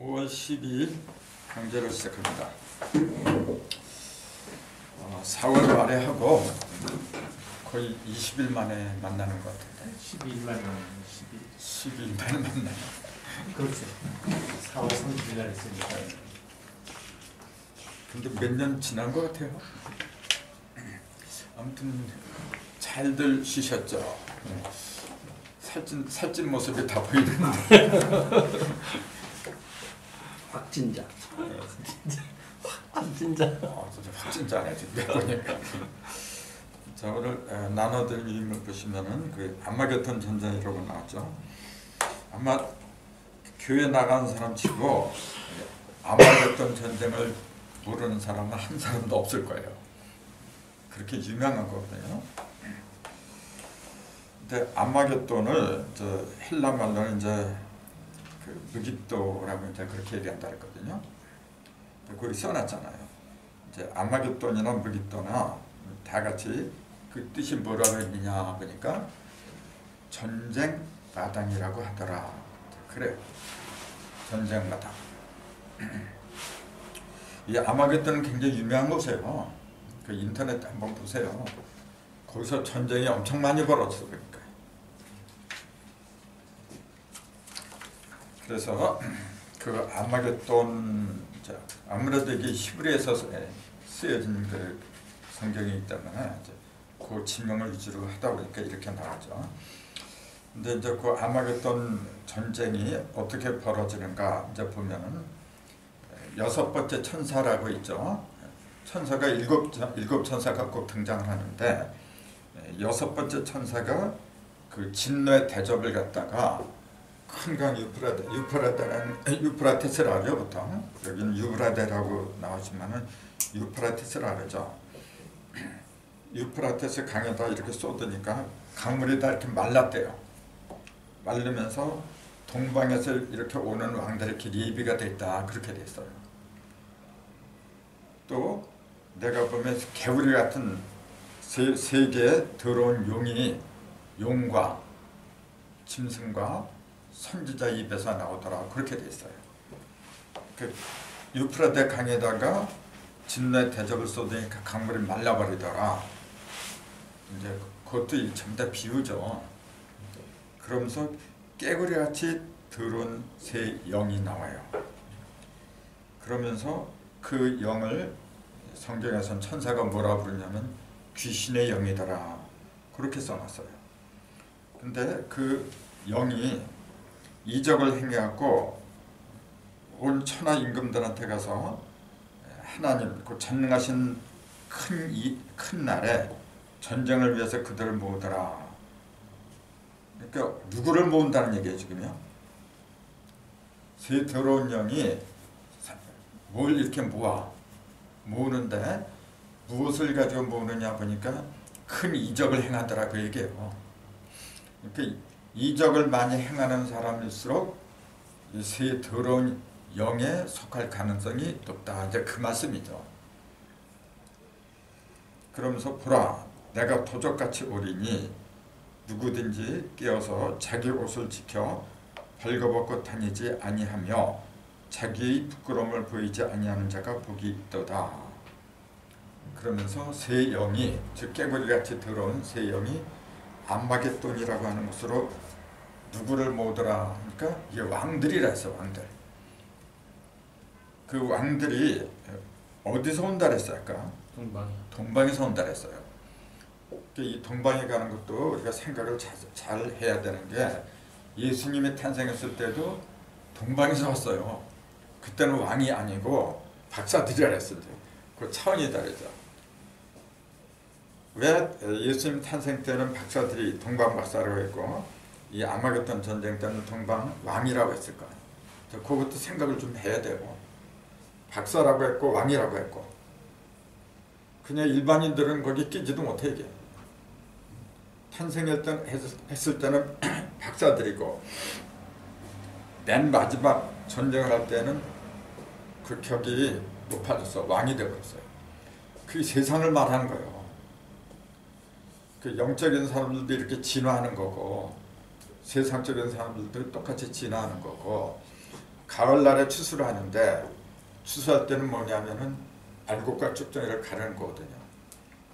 5월 12일 강좌를 시작합니다. 4월 말에 하고 거의 20일 만에 만나는 것 같은데. 12일 만에 12일 만에 만나요. 그렇죠. 4월 30일 날 했으니까. 근데 몇 년 지난 것 같아요. 아무튼 잘들 쉬셨죠. 살찐 모습이 다 보이는데. 확진자. 확진자네 지금 보니까. 자, 오늘 나눠드릴 이름을 보시면은 그 아마겟돈 전쟁이라고 나왔죠. 아마 교회 나간 사람 치고 아마겟돈 전쟁을 모르는 사람은 한 사람도 없을 거예요. 그렇게 유명한 거거든요. 근데 아마겟돈을 저 헬라 말로는 이제 그 무깃도라고 이제 그렇게 얘기한다 했거든요. 거기 써놨잖아요. 이제 아마겟돈이나 무깃도나 다 같이 그 뜻이 뭐라고 했느냐 보니까 전쟁 마당이라고 하더라. 그래, 전쟁 마당. 이 아마겟돈은 굉장히 유명한 곳이에요. 그 인터넷 한번 보세요. 거기서 전쟁이 엄청 많이 벌어졌어 보니까. 그래서 그 아마겟돈, 아무래도 이게 히브리에서 쓰여진 그 성경이기 때문에 이제 그 지명을 위주로 하다 보니까 이렇게 나오죠. 근데 이제 그 아마겟돈 전쟁이 어떻게 벌어지는가 이제 보면은 여섯 번째 천사라고 있죠. 천사가 일곱 천사가 꼭 등장을 하는데 여섯 번째 천사가 그 진노의 대접을 갖다가 큰 강 유프라테스를 알죠. 보통 여기는 유브라데라고 나오지만은 유프라테스를 알죠. 유프라테스 강에다 이렇게 쏟으니까 강물이 다 이렇게 말랐대요. 말르면서 동방에서 이렇게 오는 왕들의 길이 예비가 됐다, 그렇게 됐어요. 또 내가 보면 개구리 같은 세 개의 더러운 용이 용과 짐승과 선지자 입에서 나오더라, 그렇게 돼 있어요. 그 유프라테 강에다가 진노의 대접을 쏟으니까 강물이 말라버리더라. 이제 그것도 전부 다 비유죠. 그러면서 깨구리같이 더러운 새 영이 나와요. 그러면서 그 영을 성경에서는 천사가 뭐라 부르냐면 귀신의 영이더라, 그렇게 써놨어요. 근데 그 영이 이적을 행해갖고 온 천하 임금들한테 가서 하나님 그 전능하신 큰 날에 전쟁을 위해서 그들을 모으더라. 그러니까 누구를 모은다는 얘기예요 지금요. 새 더러운 영이 뭘 이렇게 모으는데 무엇을 가지고 모으느냐 보니까 큰 이적을 행하더라, 그 얘기예요. 그러니까 이적을 많이 행하는 사람일수록 이 새 더러운 영에 속할 가능성이 높다, 이제 그 말씀이죠. 그러면서 보라, 내가 도적같이 오리니 누구든지 깨어서 자기 옷을 지켜 벌거벗고 다니지 아니하며 자기의 부끄러움을 보이지 아니하는 자가 복이 있도다. 그러면서 새 영이, 즉 깨구리같이 더러운 새 영이 아마겟돈이라고 하는 곳으로 누구를 모으더라 하니까 이게 왕들이라 했어. 왕들. 그 왕들이 어디서 온다 그랬어요 아까? 동방에서 온다 그랬어요. 이 동방에 가는 것도 우리가 생각을 잘 해야 되는 게, 예수님이 탄생했을 때도 동방에서 왔어요. 그때는 왕이 아니고 박사들이라 했어요. 그 차원이 다르죠. 왜 예수님 탄생 때는 박사들이 동방 박사라고 했고 이 아마겟돈 전쟁 때는 동방 왕이라고 했을까? 그것도 생각을 좀 해야 되고, 박사라고 했고 왕이라고 했고, 그냥 일반인들은 거기 끼지도 못해. 이게 탄생했을 때는 박사들이고 맨 마지막 전쟁을 할 때는 그 격이 높아졌어. 왕이 되었어요. 그게 세상을 말하는 거예요. 그 영적인 사람들도 이렇게 진화하는 거고 세상적인 사람들도 똑같이 진화하는 거고, 가을날에 추수를 하는데 추수할 때는 뭐냐면은 알곡과 쭉정이를 가르는 거거든요.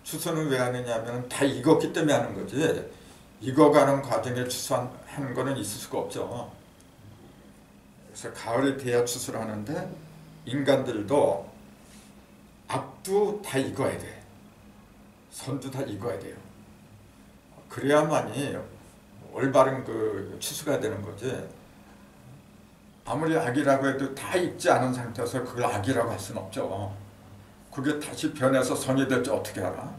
추수는 왜 하느냐면 다 익었기 때문에 하는 거지. 익어가는 과정에 추수하는 거는 있을 수가 없죠. 그래서 가을이 돼야 추수를 하는데 인간들도 앞도 다 익어야 돼. 선도 다 익어야 돼요. 그래야만이 올바른 그 추수가 되는 거지. 아무리 악이라고 해도 다 익지 않은 상태에서 그걸 악이라고 할 수는 없죠. 그게 다시 변해서 선이 될지 어떻게 알아?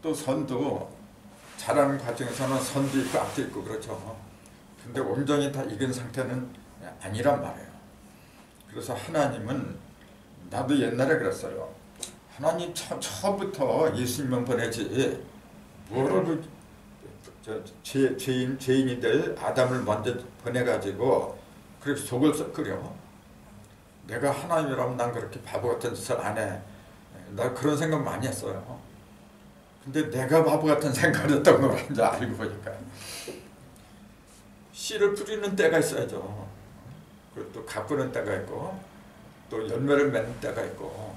또 선도 자라는 과정에서는 선도 있고 악도 있고 그렇죠. 근데 온전히 다 익은 상태는 아니란 말이에요. 그래서 하나님은, 나도 옛날에 그랬어요. 하나님 처음부터 예수님만 보내지 뭐라고 죄인이 될 아담을 먼저 보내가지고 그렇게 속을 썩으려. 내가 하나님이라면 난 그렇게 바보 같은 짓을 안 해. 나 그런 생각 많이 했어요. 근데 내가 바보 같은 생각을 했던 걸 이제 알고 보니까 씨를 뿌리는 때가 있어야죠. 그리고 또 가꾸는 때가 있고 또 열매를 맺는 때가 있고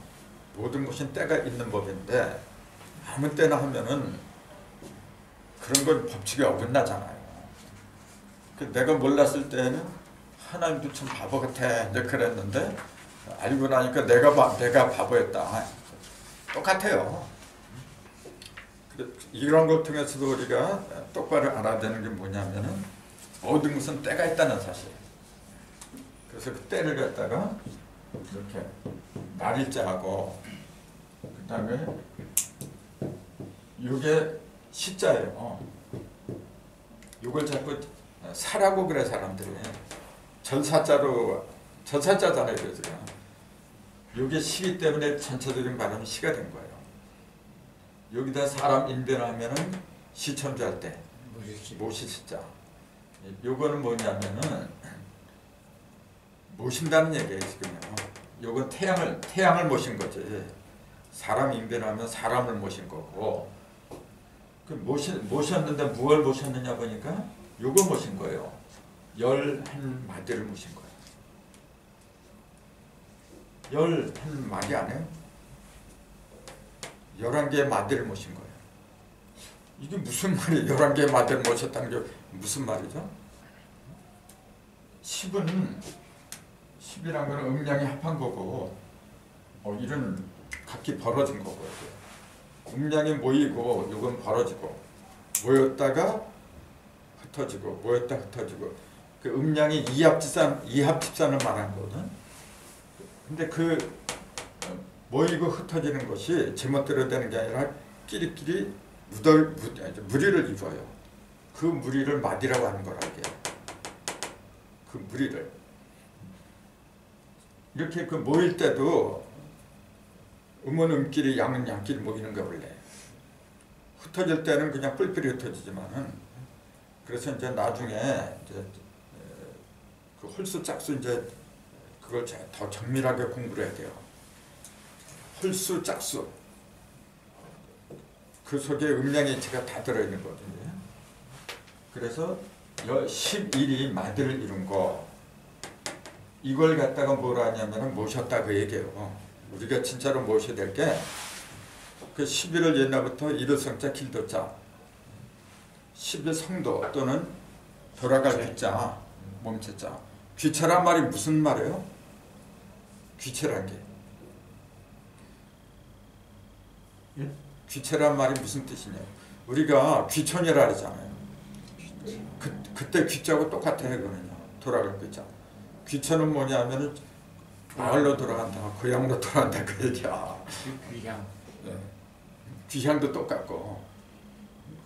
모든 것이 때가 있는 법인데 아무 때나 하면은 그런 건 법칙에 어긋나잖아요. 내가 몰랐을 때는 하나님도 참 바보 같아 이제 그랬는데 알고 나니까 내가 바보였다. 똑같아요. 이런 걸 통해서도 우리가 똑바로 알아야 되는 게 뭐냐면은 모든 것은 때가 있다는 사실. 그래서 그 때를 갖다가 이렇게 날일자하고 그 다음에 이게 시자예요. 이걸 자꾸 사라고 그래 사람들이. 전사자잖아요. 그래서 이게 시기 때문에 전체적인 발음이 시가 된 거예요. 여기다 사람 인변하면은 시천주할 때 모시시자. 요거는 뭐냐면은 모신다는 얘기예요 지금요. 요건 태양을 모신 거지. 사람 인변하면 사람을 모신 거고. 그 모셨는데 무엇을 모셨느냐 보니까 요거 모신 거예요. 11마디를 모신 거예요. 11마디 안에 11개의 마디를 모신 거예요. 이게 무슨 말이에요? 11개의 마디를 모셨다는 게 무슨 말이죠? 10이란 거는 음량이 합한 거고 이런 각기 벌어진 거고요. 음량이 모이고 이건 벌어지고 모였다가 흩어지고 모였다 흩어지고 그 음량이 이합집산을 말하는 거거든. 근데 그 모이고 흩어지는 것이 제멋대로 되는 게 아니라 끼리끼리 무리를 입어요. 그 무리를 마디라고 하는 거라고 해요. 그 무리를 이렇게 그 모일 때도 음은 음끼리 양은 양끼리 모이는 거 원래. 흩어질 때는 그냥 뿔뿔이 흩어지지만은 그래서 이제 나중에 이제 그 홀수 짝수 이제 그걸 더 정밀하게 공부를 해야 돼요. 홀수 짝수 그 속에 음량의 이치가 다 들어있는 거거든요. 그래서 11이 마디를 이룬 거 이걸 갖다가 뭐라 하냐면 모셨다 그 얘기예요. 우리가 진짜로 모셔야 될 게 그 11을 옛날부터 이르성자 길도자 11 성도 또는 돌아갈 귀자 몸체자. 귀체란 말이 무슨 말이에요? 귀체란 게 귀체란 말이 무슨 뜻이냐? 우리가 귀천이라 그러잖아요. 그때 귀자하고 똑같아요. 그거는요. 돌아갈 귀자. 귀천은 뭐냐면은 마을로 돌아간다, 고향으로 돌아간다 그 얘기야. 귀향. 네. 귀향도 똑같고.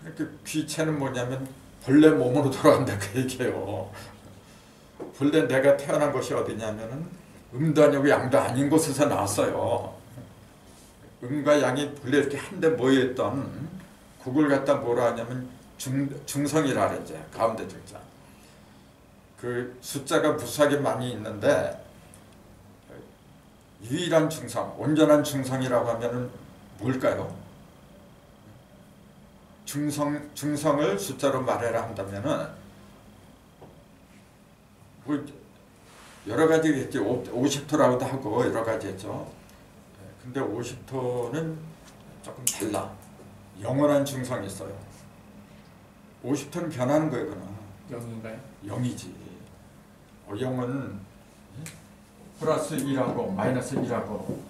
그러니까 귀체는 뭐냐면 본래 몸으로 돌아간다 그 얘기예요. 본래 내가 태어난 곳이 어디냐면은 음도 아니고 양도 아닌 곳에서 나왔어요. 음과 양이 본래 이렇게 한데 모여있던 그걸 갖다 뭐라 하냐면 중성이라 그러죠. 가운데 중자. 그 숫자가 무수하게 많이 있는데 유일한 중성, 온전한 중성이라고 하면은 뭘까요? 중성을 숫자로 말해라 한다면은 여러 가지 했지. 50토라고도 하고 여러 가지 했죠. 근데 50토는 조금 달라. 영원한 중성이 있어요. 50토는 변하는 거예요. 그는 0인가요? 0이지. 0은 플러스 1하고 마이너스 1하고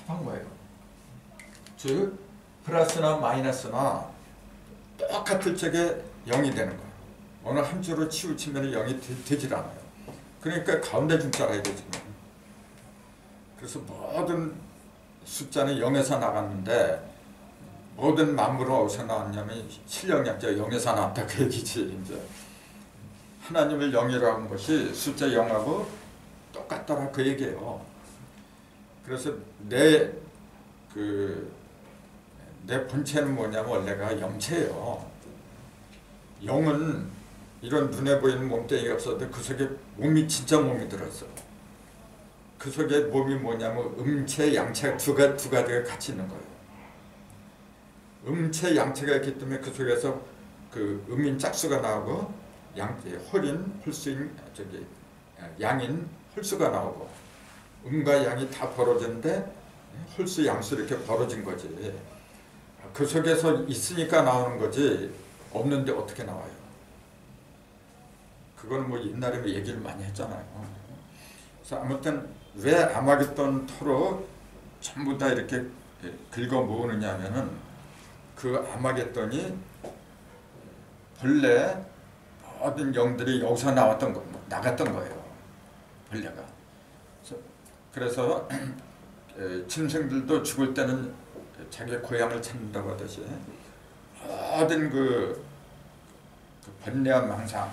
합한 거예요. 즉 플러스나 마이너스나 똑같을 적에 0이 되는 거예요. 어느 한 줄로 치우치면 0이 되질 않아요. 그러니까 가운데 중자라 해야 되지. 그래서 모든 숫자는 0에서 나갔는데 모든 만물은 어디서 나왔냐면 실력약자 0에서 나왔다 그 얘기지. 이제 하나님을 0이라고 한 것이 숫자 0하고 똑같더라 그 얘기예요. 그래서 내 본체는 뭐냐면 원래가 영체예요. 영은 이런 눈에 보이는 몸뚱이가 없어도 그 속에 몸이 진짜 몸이 들었어. 그 속에 몸이 뭐냐면 음체, 양체 두 가지가 같이 있는 거예요. 음체, 양체가 있기 때문에 그 속에서 그 음인 짝수가 나오고 홀인, 홀수인, 양인, 홀수가 나오고 음과 양이 다 벌어지는데 홀수, 양수 이렇게 벌어진 거지. 그 속에서 있으니까 나오는 거지 없는데 어떻게 나와요? 그건 뭐 옛날에 얘기를 많이 했잖아요. 그래서 아무튼 왜 아마겟돈 토로 전부 다 이렇게 긁어 모으느냐 하면은 그 아마겟돈이 본래 모든 영들이 여기서 나갔던 거예요. 본래가. 그래서 짐승들도 죽을 때는 자기 고향을 찾는다고 하듯이 모든 그 번뇌와 망상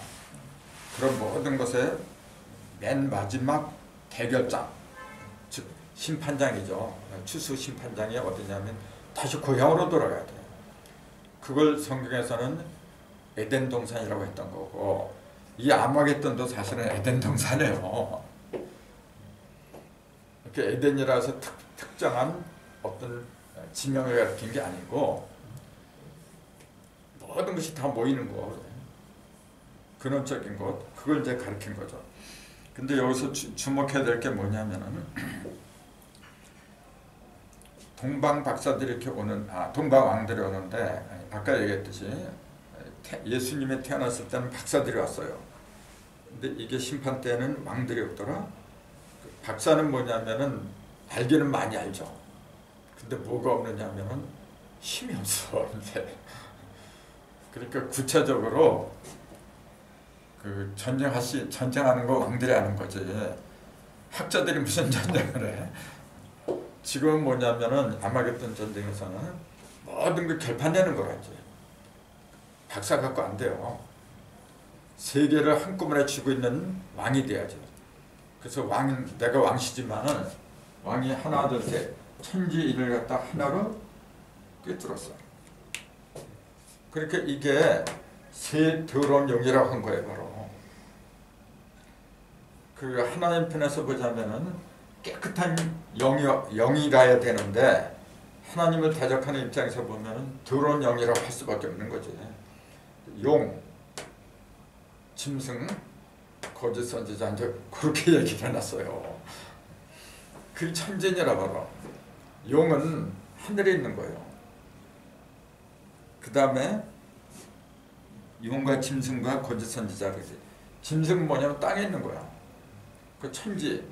그런 모든 것에 맨 마지막 대결장 즉 심판장이죠. 추수 심판장이 어디냐면 다시 고향으로 돌아가야 돼요. 그걸 성경에서는 에덴 동산이라고 했던 거고 이 아마겟돈도 사실은 에덴 동산이에요. 이렇게 에덴이라서 특정한 어떤 지명을 가리킨 게 아니고 모든 것이 다 모이는 것, 근원적인 것, 그걸 이제 가리킨 거죠. 근데 여기서 주목해야 될 게 뭐냐면은 동방 박사들이 이렇게 동방 왕들이 오는데 아까 얘기했듯이 예수님이 태어났을 때는 박사들이 왔어요. 근데 이게 심판 때는 왕들이 없더라. 박사는 뭐냐면은 알기는 많이 알죠. 근데 뭐가 없느냐면은 힘이 없어. 그러니까 구체적으로 그 전쟁하는 거 왕들이 하는 거지. 학자들이 무슨 전쟁을 해? 지금 뭐냐면은 아마겟돈 전쟁에서는 모든 걸 결판내는 거라지. 박사 갖고 안 돼요. 세계를 한꺼번에 쥐고 있는 왕이 돼야죠. 그래서 내가 왕시지만은 왕이 하나 둘 셋 천지인을 갖다 하나로 꿰뚫었어. 그러니까 이게 새 더러운 영이라고 한 거예요. 바로 그 하나님 편에서 보자면은 깨끗한 영이라야 되는데 하나님을 대적하는 입장에서 보면은 더러운 영이라고 할 수밖에 없는 거지. 용, 짐승, 거짓 선지자 이제 그렇게 얘기를 해놨어요. 그 천진이라 바로 용은 하늘에 있는 거예요. 그 다음에 용과 짐승과 거짓 선지자. 짐승은 뭐냐면 땅에 있는 거야. 그 천지,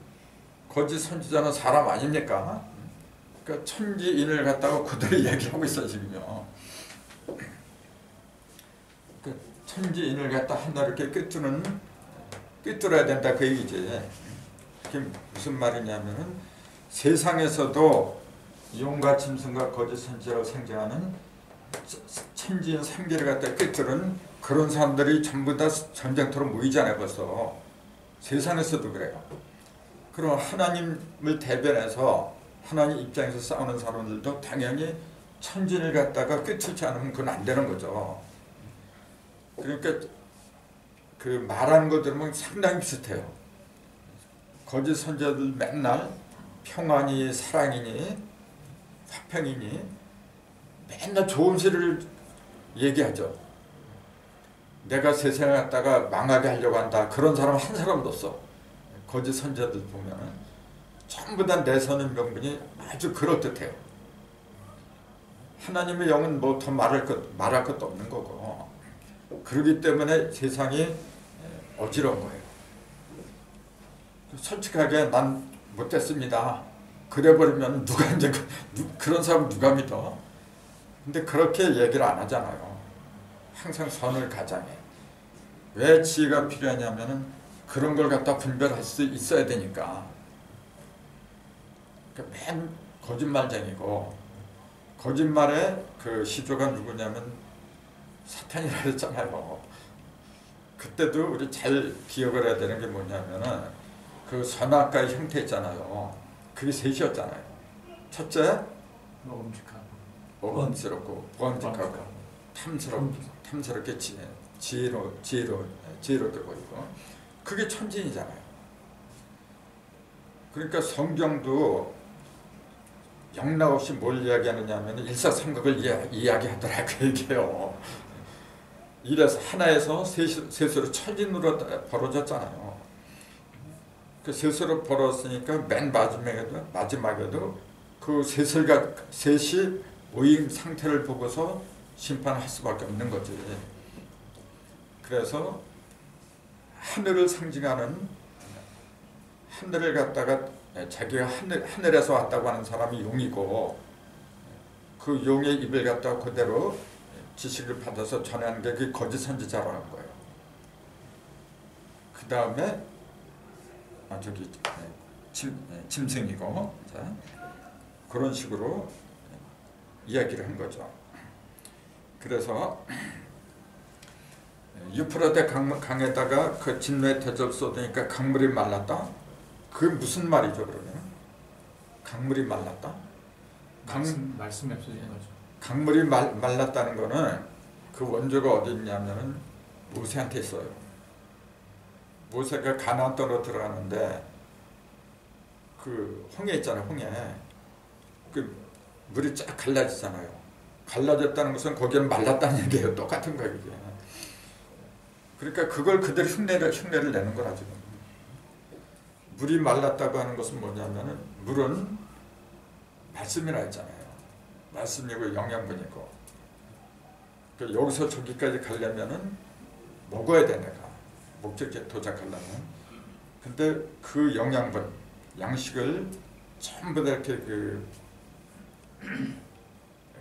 거짓 선지자는 사람 아닙니까? 그 천지인을 갖다가 그대로 얘기하고 있어 지금요. 그 천지인을 갖다 하나 이렇게 꿰뚫어야 된다 그 얘기지. 그게 무슨 말이냐면은 세상에서도 용과 짐승과 거짓 선지자로 생겨하는 천지인 3개를 갖다 꿰뚫은 그런 사람들이 전부 다 전쟁터로 모이잖아요. 벌써 세상에서도 그래요. 그럼 하나님을 대변해서 하나님 입장에서 싸우는 사람들도 당연히 천지를 갖다가 꿰뚫지 않으면 그건 안 되는 거죠. 그러니까 그 말하는 거 들으면 상당히 비슷해요. 거짓 선지자들 맨날 평안이 사랑이니 화평이니 맨날 좋은 소리를 얘기하죠. 내가 세상을 갖다가 망하게 하려고 한다. 그런 사람 한 사람도 없어. 거짓 선지자들 보면은 전부 다 내서는 명분이 아주 그럴듯해요. 하나님의 영은 뭐 더 말할 것도 없는 거고, 그러기 때문에 세상이 어지러운 거예요. 솔직하게 난 못됐습니다. 그래버리면 누가 이제 그런 사람 누가 믿어? 근데 그렇게 얘기를 안 하잖아요. 항상 선을 가장해. 왜 지혜가 필요하냐면은 그런 걸 갖다 분별할 수 있어야 되니까. 그러니까 맨 거짓말쟁이고, 거짓말의 그 시조가 누구냐면 사탄이라 그랬잖아요. 그때도 우리 잘 기억을 해야 되는 게 뭐냐면은 그 선악과의 형태 있잖아요. 그게 셋이었잖아요. 첫째, 모범스럽고 보암직하고 탐스럽게 지혜롭게 보이고, 그게 천진이잖아요. 그러니까 성경도 영락 없이 뭘 이야기하느냐면 일사삼각을 이야기하더라 그 얘기예요. 이래서 하나에서 셋으로 천진으로 벌어졌잖아요. 그 셋으로 벌었으니까 맨 마지막에도 그 셋이 모임 상태를 보고서 심판할 수밖에 없는 거지. 그래서 하늘을 상징하는, 하늘을 갖다가 자기가 하늘에서 왔다고 하는 사람이 용이고, 그 용의 입을 갖다가 그대로 지식을 받아서 전하는 게 그 거짓 선지자라는 거예요. 그 다음에 짐승이고, 자, 그런 식으로 이야기를 한 거죠. 그래서 유프라테 강에다가 그 진노의 대접을 쏟으니까 강물이 말랐다? 그게 무슨 말이죠 그러면? 강물이 말랐다? 말씀이 없어진 거죠. 강물이 말랐다는 거는 그 원조가 어디 있냐면은 모세한테 있어요. 모세가 가나안 땅으로 들어가는데 그 홍해 있잖아요. 홍해. 그 물이 쫙 갈라지잖아요. 갈라졌다는 것은 거기는 말랐다는 얘기예요. 똑같은 거예요. 그게. 그러니까 그걸 그대로 흉내를 내는 거라 지금. 물이 말랐다고 하는 것은 뭐냐면은 물은 말씀이라 했잖아요. 말씀이고 영양분이고. 그러니까 여기서 저기까지 가려면은 먹어야 돼 내가. 목적지에 도착하려면. 근데 그 영양분, 양식을 전부 다 이렇게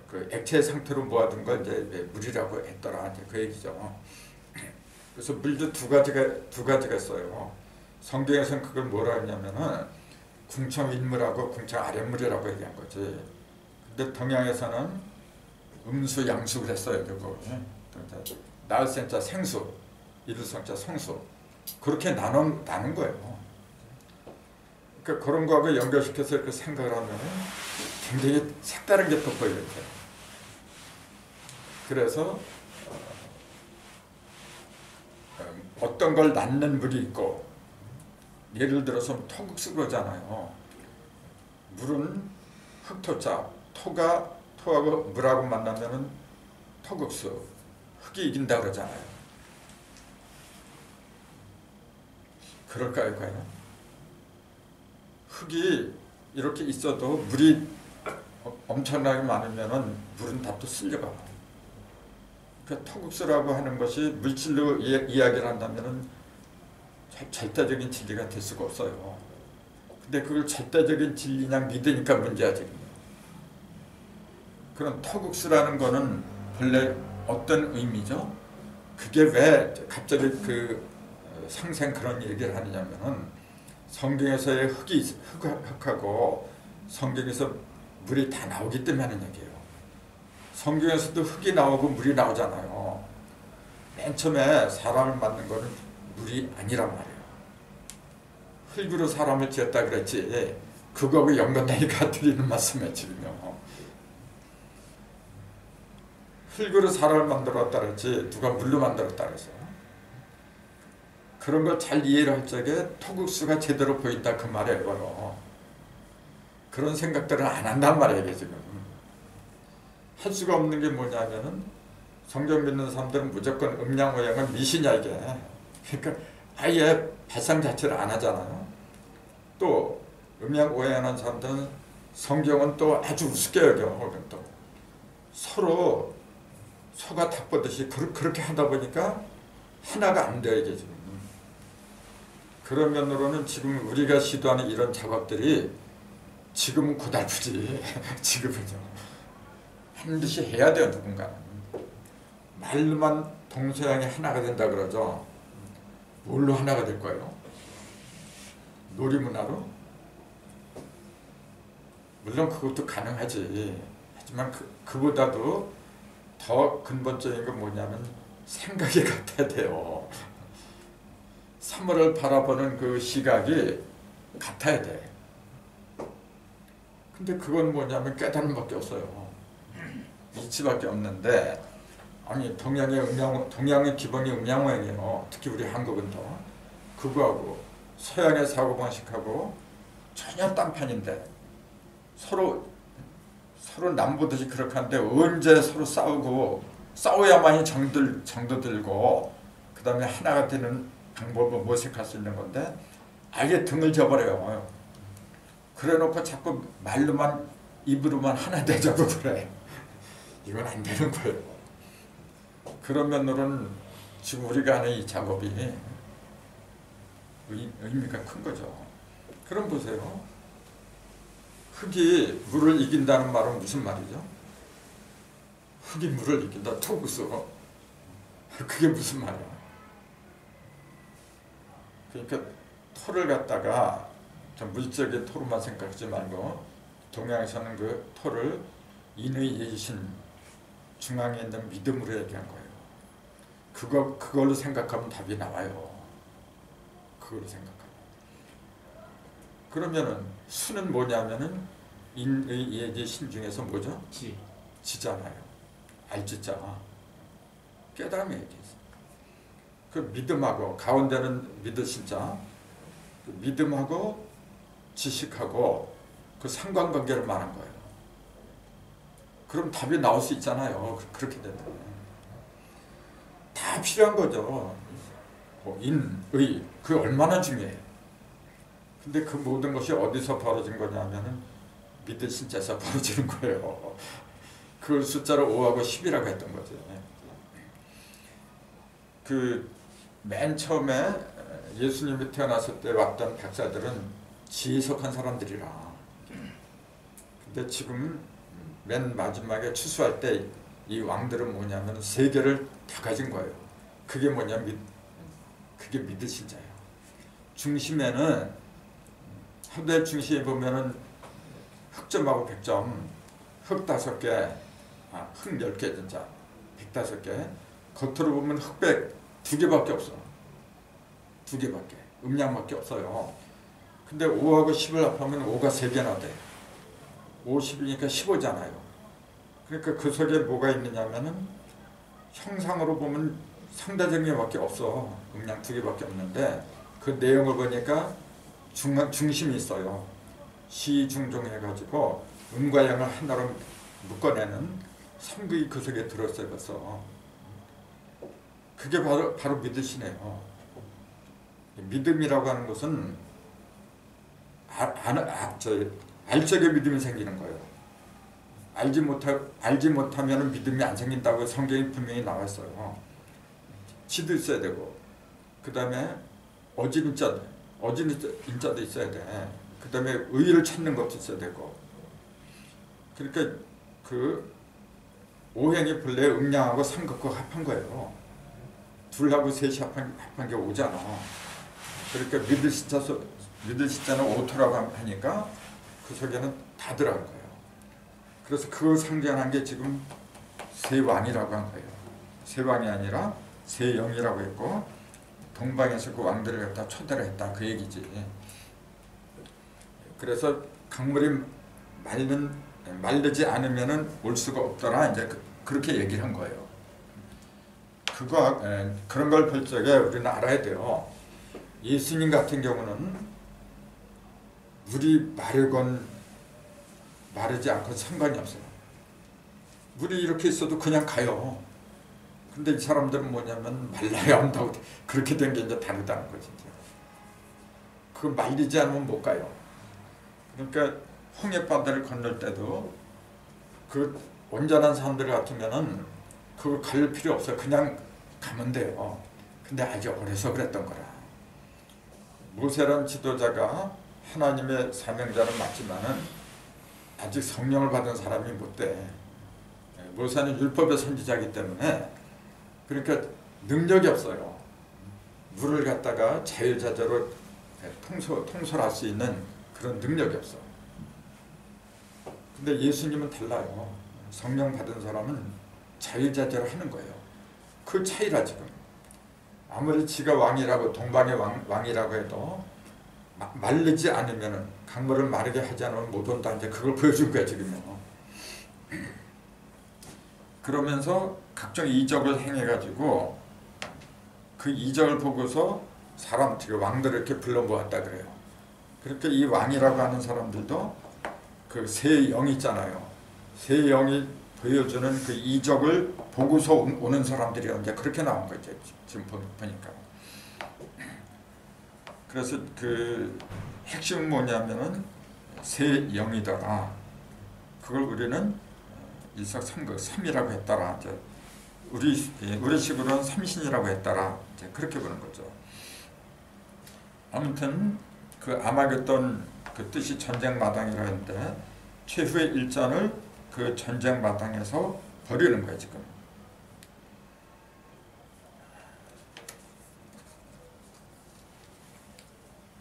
그 액체 상태로 모아둔 걸 이제 물이라고 했더라. 이제 그 얘기죠. 그래서 물도 두 가지가 있어요. 성경에서는 그걸 뭐라 했냐면은 궁청 윗물하고 궁청 아랫물이라고 얘기한 거지. 근데 동양에서는 음수, 양수 그랬어요. 그거. 나을센자 생수, 이루성자 성수. 그렇게 나눈 거예요. 그러니까 그런 거하고 연결시켜서 이렇게 생각을 하면 굉장히 색다른 게 또 보여요. 그래서 어떤 걸 낳는 물이 있고, 예를 들어서 토국수 그러잖아요. 물은 흑토자, 토하고 물하고 만나면은 토국수, 흙이 이긴다 그러잖아요. 그럴까요, 과연? 흙이 이렇게 있어도 물이 엄청나게 많으면은 물은 다 또 쓸려가. 그 토국수라고 하는 것이 물질로 이야기를 한다면은 절대적인 진리가 될 수가 없어요. 근데 그걸 절대적인 진리냐 믿으니까 문제야 지금. 그런 토국수라는 거는 본래 어떤 의미죠? 그게 왜 갑자기 그 상생 그런 얘기를 하느냐면은 성경에서의 흙하고 성경에서 물이 다 나오기 때문에 하는 얘기예요. 성경에서도 흙이 나오고 물이 나오잖아요. 맨 처음에 사람을 만든 거는 물이 아니란 말이에요. 흙으로 사람을 지었다 그랬지 그거하고 연관되니까 드리는 말씀이에요 지금요. 흙으로 사람을 만들었다 그랬지 누가 물로 만들었다 그랬어요. 그런 걸 잘 이해를 할 적에 토국수가 제대로 보인다 그 말이에요. 그런 생각들은 안 한단 말이에요 지금. 할 수가 없는 게 뭐냐면은 성경 믿는 사람들은 무조건 음양오양은 미시냐 이게. 그러니까 아예 발상 자체를 안 하잖아요. 또 음양 오해하는 사람들은 성경은 또 아주 우습게 여겨. 또 서로 소가 닭 보듯이 그렇게 하다 보니까 하나가 안 돼, 이게 지금. 그런 면으로는 지금 우리가 시도하는 이런 작업들이 지금은 고달프지. 지금은요. 반드시 해야 돼요, 누군가는. 말로만 동서양이 하나가 된다 그러죠. 뭘로 하나가 될 거예요? 놀이문화로? 물론 그것도 가능하지. 하지만 그보다도 더 근본적인 건 뭐냐면 생각이 같아야 돼요. 3월을 바라보는 그 시각이 같아야 돼. 근데 그건 뭐냐면 깨달음밖에 없어요. 이치밖에 없는데, 아니 동양의 기본이 음양오행이에요. 특히 우리 한국은 더. 그거하고 서양의 사고방식하고 전혀 딴판인데 서로 남보듯이 그렇게 하는데 언제 서로 싸워야만이 정도 들고 그 다음에 하나가 되는 방법을 모색할 수 있는 건데 아예 등을 져버려요. 그래놓고 자꾸 말로만 입으로만 하나 되자고 그래. 이건 안 되는 거예요. 그런 면으로는 지금 우리가 하는 이 작업이 의미가 큰 거죠. 그럼 보세요. 흙이 물을 이긴다는 말은 무슨 말이죠? 흙이 물을 이긴다. 토구서. 그게 무슨 말이야? 그러니까 토를 갖다가 물질적인 토로만 생각하지 말고 동양에서는 그 토를 인의 예신 중앙에 있는 믿음으로 얘기한 거예요. 그걸로 생각하면 답이 나와요. 그걸로 생각하면. 그러면은 수는 뭐냐면은 인의 예신 중에서 뭐죠? 지잖아요. 알지자. 깨달음의 얘기죠. 그 믿음하고 가운데는 믿으신자. 믿음하고 지식하고 그 상관관계를 말한 거예요. 그럼 답이 나올 수 있잖아요. 그렇게 된다면. 다 필요한 거죠. 인, 의, 그게 얼마나 중요해요. 근데 그 모든 것이 어디서 벌어진 거냐면은 믿으신 자에서 벌어지는 거예요. 그걸 숫자로 5하고 10이라고 했던 거죠. 그 맨 처음에 예수님이 태어났을 때 왔던 박사들은 지혜석한 사람들이라. 근데 지금 맨 마지막에 추수할 때 이 왕들은 뭐냐면 세계를 다 가진 거예요. 그게 뭐냐면 그게 믿으신 자예요. 중심에는 하늘 중심에 보면은 흑점하고 백점, 흑 5개, 흑 10개 진짜 105개. 겉으로 보면 흑백 2개밖에 없어. 2개밖에. 음양밖에 없어요. 근데 5하고 10을 합하면 5가 3개나 돼. 5, 10이니까 15잖아요. 그러니까 그 속에 뭐가 있느냐면은 형상으로 보면 상대적인 게밖에 없어. 음양 2개밖에 없는데 그 내용을 보니까 중심이 있어요. 시중종 해가지고 음과 양을 하나로 묶어내는 삼극이 그 속에 들었어요. 벌써. 그게 바로 믿으시네요. 믿음이라고 하는 것은 알적의 믿음이 생기는 거예요. 알지 못하면 믿음이 안 생긴다고 성경이 분명히 나왔어요. 지도 있어야 되고, 그 다음에 어진 인자도 있어야 돼. 그 다음에 의의를 찾는 것도 있어야 되고. 그러니까 그 오행이 본래 음양하고 삼극과 합한 거예요. 둘하고 셋이 합한 게 오잖아. 그러니까 믿을 시자는 오토라고 하니까 그 속에는 다 들어간 거예요. 그래서 그걸 상징한 게 지금 세왕이라고 한 거예요. 세왕이 아니라 세영이라고 했고 동방에서 그 왕들을 갖다 초대를 했다 그 얘기지. 그래서 강물이 마르지 않으면은 올 수가 없더라 이제 그렇게 얘기를 한 거예요. 그런 걸 볼 적에 우리는 알아야 돼요. 예수님 같은 경우는 물이 마르지 않고 상관이 없어요. 물이 이렇게 있어도 그냥 가요. 근데 이 사람들은 뭐냐면 말라야 한다고 그렇게 된 게 이제 다르다는 거지. 그거 말리지 않으면 못 가요. 그러니까 홍해바다를 건널 때도 그 온전한 사람들 같으면은 그거 갈 필요 없어요. 그냥 가면 돼요. 근데 아직 어려서 그랬던 거라. 모세란 지도자가 하나님의 사명자는 맞지만은 아직 성령을 받은 사람이 못 돼. 모세는 율법의 선지자이기 때문에 그러니까 능력이 없어요. 물을 갖다가 자유자재로 통솔할 수 있는 그런 능력이 없어. 근데 예수님은 달라요. 성령 받은 사람은 자유자재로 하는 거예요. 그 차이라 지금. 아무리 지가 왕이라고 동방의 왕이라고 해도 마르지 않으면은 강물을 마르게 하지 않으면 못 온다. 이제 그걸 보여준 거야 지금요. 그러면서 각종 이적을 행해가지고 그 이적을 보고서 사람 왕들을 이렇게 불러 모았다 그래요. 그렇게 이 왕이라고 하는 사람들도 그 새 영이 있잖아요. 새 영이 보여주는 그 이적을 보고서 오는 사람들이 이제 그렇게 나온 거죠. 지금 보니까. 그래서 그 핵심은 뭐냐면은 새 영이더라. 그걸 우리는 일석삼극 삼이라고 했더라. 이제 우리식으로는 삼신이라고 했더라. 이제 그렇게 보는 거죠. 아무튼 그 아마겟돈 그 뜻이 전쟁 마당이라 했는데 최후의 일전을 그 전쟁 마당에서 벌이는 거예요 지금.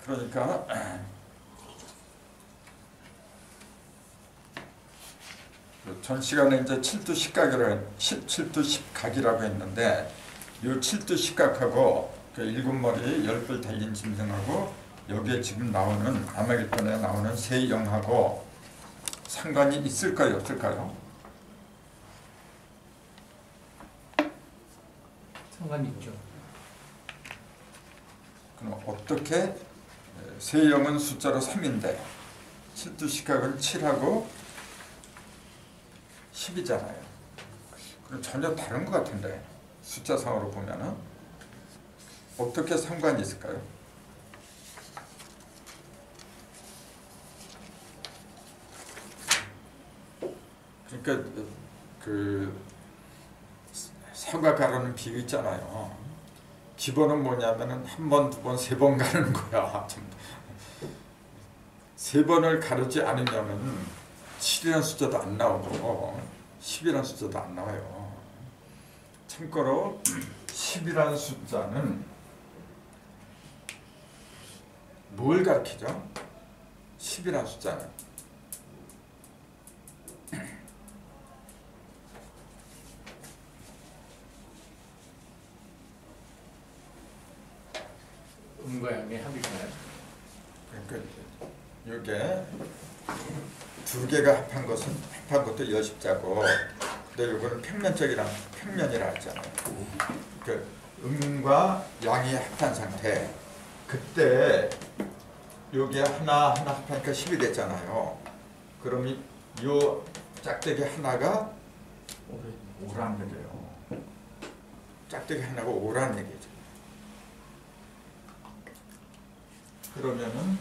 그러니까 전 시간에 이제 칠두 십각이라고 했는데 이 칠두 십각하고 그 일곱 머리 열불 달린 짐승하고 여기에 지금 나오는 아마겟돈에 나오는 새 영하고 상관이 있을까요, 없을까요? 상관이 있죠. 그럼 어떻게 새 영은 숫자로 3인데 칠두 십각은 7하고 10이잖아요. 그럼 전혀 다른 것 같은데 숫자상으로 보면은 어떻게 상관이 있을까요? 그러니까 그 사과 가르는 비유 있잖아요. 기본은 뭐냐면은 한 번, 두 번, 세 번 가르는 거야. 세 번을 가르지 않으면은 7이라는 숫자도 안 나오고 10이라는 숫자도 안 나와요. 참고로 10이라는 숫자는 뭘 가르치죠? 10이라는 숫자는 음과 양의 합일까요? 그러니까 이게 두 개가 합한 것도 여십자고, 근데 이거는 평면이라 하잖아요. 그 음과 양이 합한 상태. 그때 여기 하나 합하니까 10이 됐잖아요. 그럼 이 짝대기 하나가 오란 얘기예요. 짝대기 하나가 오란 얘기죠. 그러면은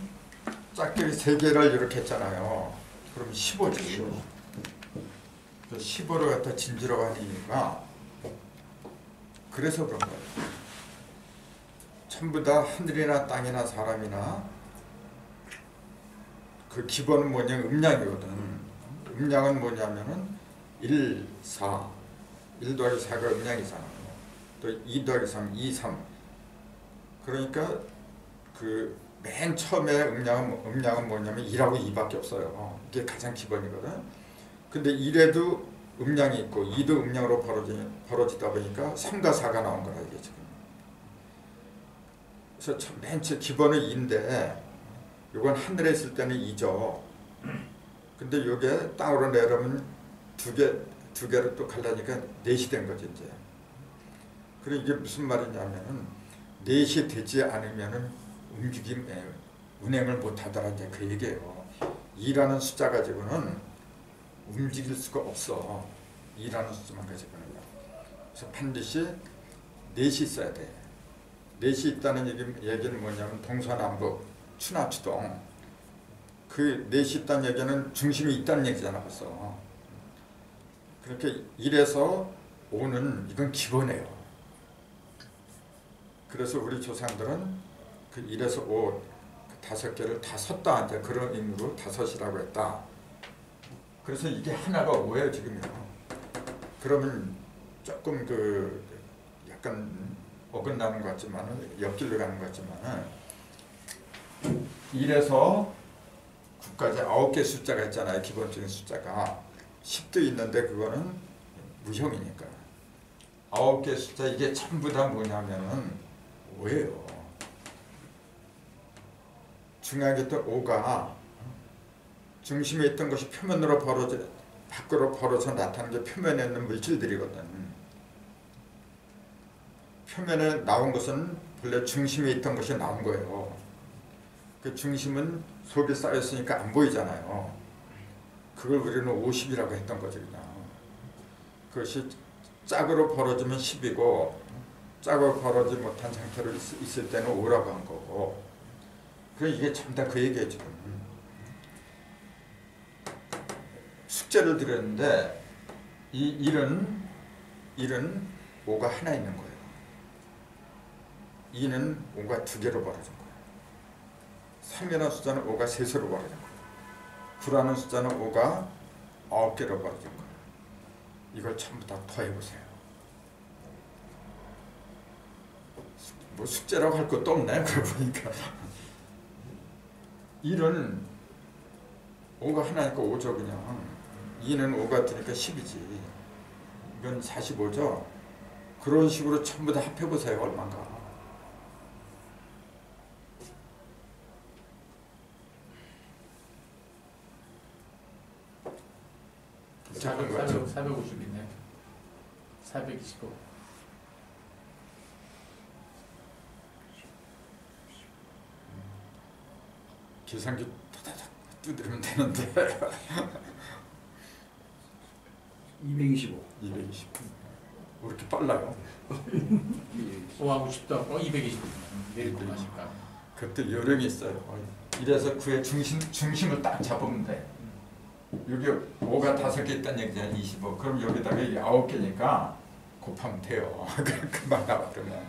짝대기 세 개를 이렇게 했잖아요. 그럼 15지. 15를 갖다 진지러 가는 이유가 그래서 그런 거예요. 전부 다 하늘이나 땅이나 사람이나 그 기본은 뭐냐면 음량이거든. 음량은 뭐냐면은 1, 4. 1 더하기 4가 음량이잖아요. 또 2 더하기 3, 2, 3. 그러니까 그 맨 처음에 음량은 뭐냐면 2하고 2밖에 없어요. 이게 가장 기본이거든. 근데 1에도 음량이 있고 2도 음량으로 벌어지다 보니까 3과 4가 나온 거라 이게 지금. 그래서 맨 기본은 2인데 이건 하늘에 있을 때는 2죠. 근데 이게 땅으로 내려오면 두 개를 또 갈라니까 4이 된 거지 이제. 그리고 이게 무슨 말이냐면은 4이 되지 않으면은 운행을 못하더라 이제 그 얘기예요. 2라는 숫자 가지고는 움직일 수가 없어. 2라는 숫자만 가지고는. 그래서 반드시 4이 있어야 돼. 4이 있다는 얘기는 뭐냐면 동서남북 추나추동. 그 넷이 있다는 얘기는 중심이 있다는 얘기잖아 벌써. 그렇게 1에서 5는 이건 기본이에요. 그래서 우리 조상들은 그 1에서 5, 그 5개를 다 섰다 이제 그런 의미로 다섯이라고 했다. 그래서 이게 하나가 5예요 지금요. 그러면 조금 그 약간 어긋나는 것 같지만은 옆길로 가는 것 같지만은 1에서 9까지 9개 숫자가 있잖아요. 기본적인 숫자가 10도 있는데 그거는 무형이니까 9개 숫자 이게 전부 다 뭐냐면은 5예요. 중요하게 있던 5가 중심에 있던 것이 표면으로 벌어져 밖으로 벌어져 나타나는 게 표면에 있는 물질들이거든. 표면에 나온 것은 본래 중심에 있던 것이 나온 거예요. 그 중심은 속에 쌓였으니까 안 보이잖아요. 그걸 우리는 50이라고 했던 거죠. 그냥. 그것이 짝으로 벌어지면 10이고 짝으로 벌어지지 못한 상태로 있을 때는 5라고 한 거고. 이게 전부 다 그 얘기예요 지금. 숙제를 드렸는데 이 1은 5가 하나 있는 거예요. 2는 5가 2개로 벌어진 거예요. 3이라는 숫자는 5가 3수로 벌어진 거예요. 9라는 숫자는 5가 9개로 벌어진 거예요. 이걸 전부 다 더해보세요. 뭐 숙제라고 할 것도 없네. 그러고 보니까 1은 5가 하나니까 5죠 그냥. 2는 5가 되니까 10이지. 이건 45죠. 그런 식으로 전부 다 합해보세요. 얼마인가. 작은 거죠. 450이네. 425. 계산기 타다닥 두드리면 되는데 225. 220. 왜 이렇게 빨라요? 5하고 10도 하고 220. 내리고 가니까. 그때 요령이 있어요. 이래서 그의 중심을 딱 잡으면 돼. 여기 5가 5개 있다는 얘기잖아. 25. 그럼 여기다가 9개니까 곱하면 돼요. 금방 나와. 그러면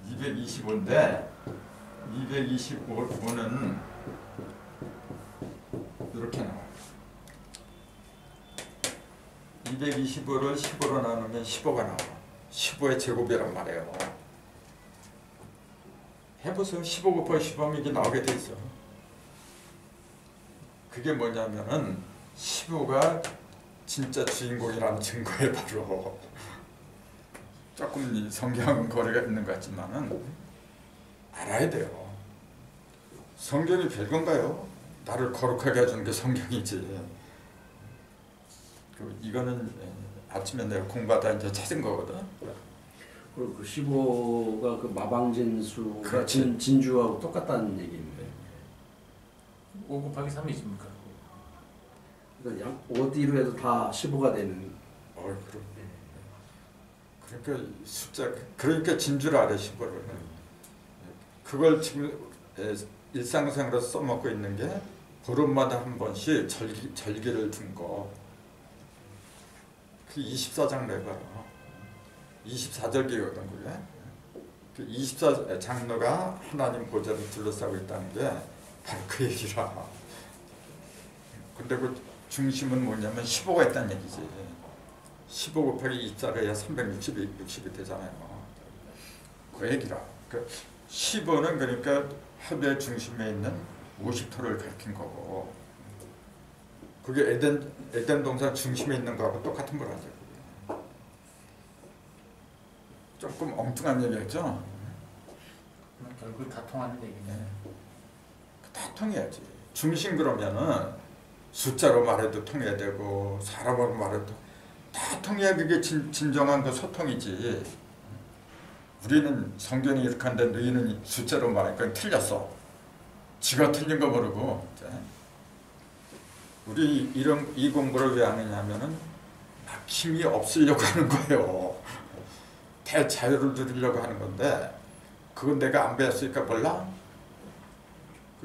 225인데 225는 이렇게 나와요. 225를 15로 나누면 15가 나와. 15의 제곱이란 말이에요. 해보세요. 15 곱하기 15하면 이게 나오게 돼 있어. 그게 뭐냐면은 15가 진짜 주인공이라는 증거에 바로 조금 성경 거리가 있는 것 같지만은 알아야 돼요. 성경이 별건가요? 나를 거룩하게 해주는 게 성경이지. 이거는 아침에 내가 공부하다 이제 찾은 거거든. 그리고 그 15가 그 마방진수가 그렇지. 진주하고 똑같다는 얘기인데. 5 곱하기 3이 있습니까? 그러니까 어디로 해도 다 15가 되는. 그러니까 숫자 그러니까 진주를 알아 15를. 그걸 지금 일상생활에서 써먹고 있는 게 보름마다 한 번씩 절기를 둔 거. 그 24장 내봐라. 24절기거든 그게. 그 24장로가 하나님 보좌를 둘러싸고 있다는 게 바로 그 얘기라. 근데 그 중심은 뭐냐면 15가 있다는 얘기지. 15 곱하기 2자가 해야 360이 되잖아요. 그 얘기라. 그 15는 그러니까 합의 중심에 있는 50토를 가리킨 거고, 그게 에덴 동산 중심에 있는 거하고 똑같은 거라죠. 조금 엉뚱한 얘기였죠. 결국 다 통하는 얘기네. 다 통해야지. 중심 그러면은 숫자로 말해도 통해야 되고 사람으로 말해도 다 통해야 그게 진정한 그 소통이지. 우리는 성경이 이렇게 하는데 너희는 숫자로 말하니까 틀렸어. 지가 틀린 거 모르고. 우리 이 공부를 왜 하느냐면은 힘이 없으려고 하는 거예요. 대자유를 누리려고 하는 건데 그건 내가 안 배웠으니까 몰라?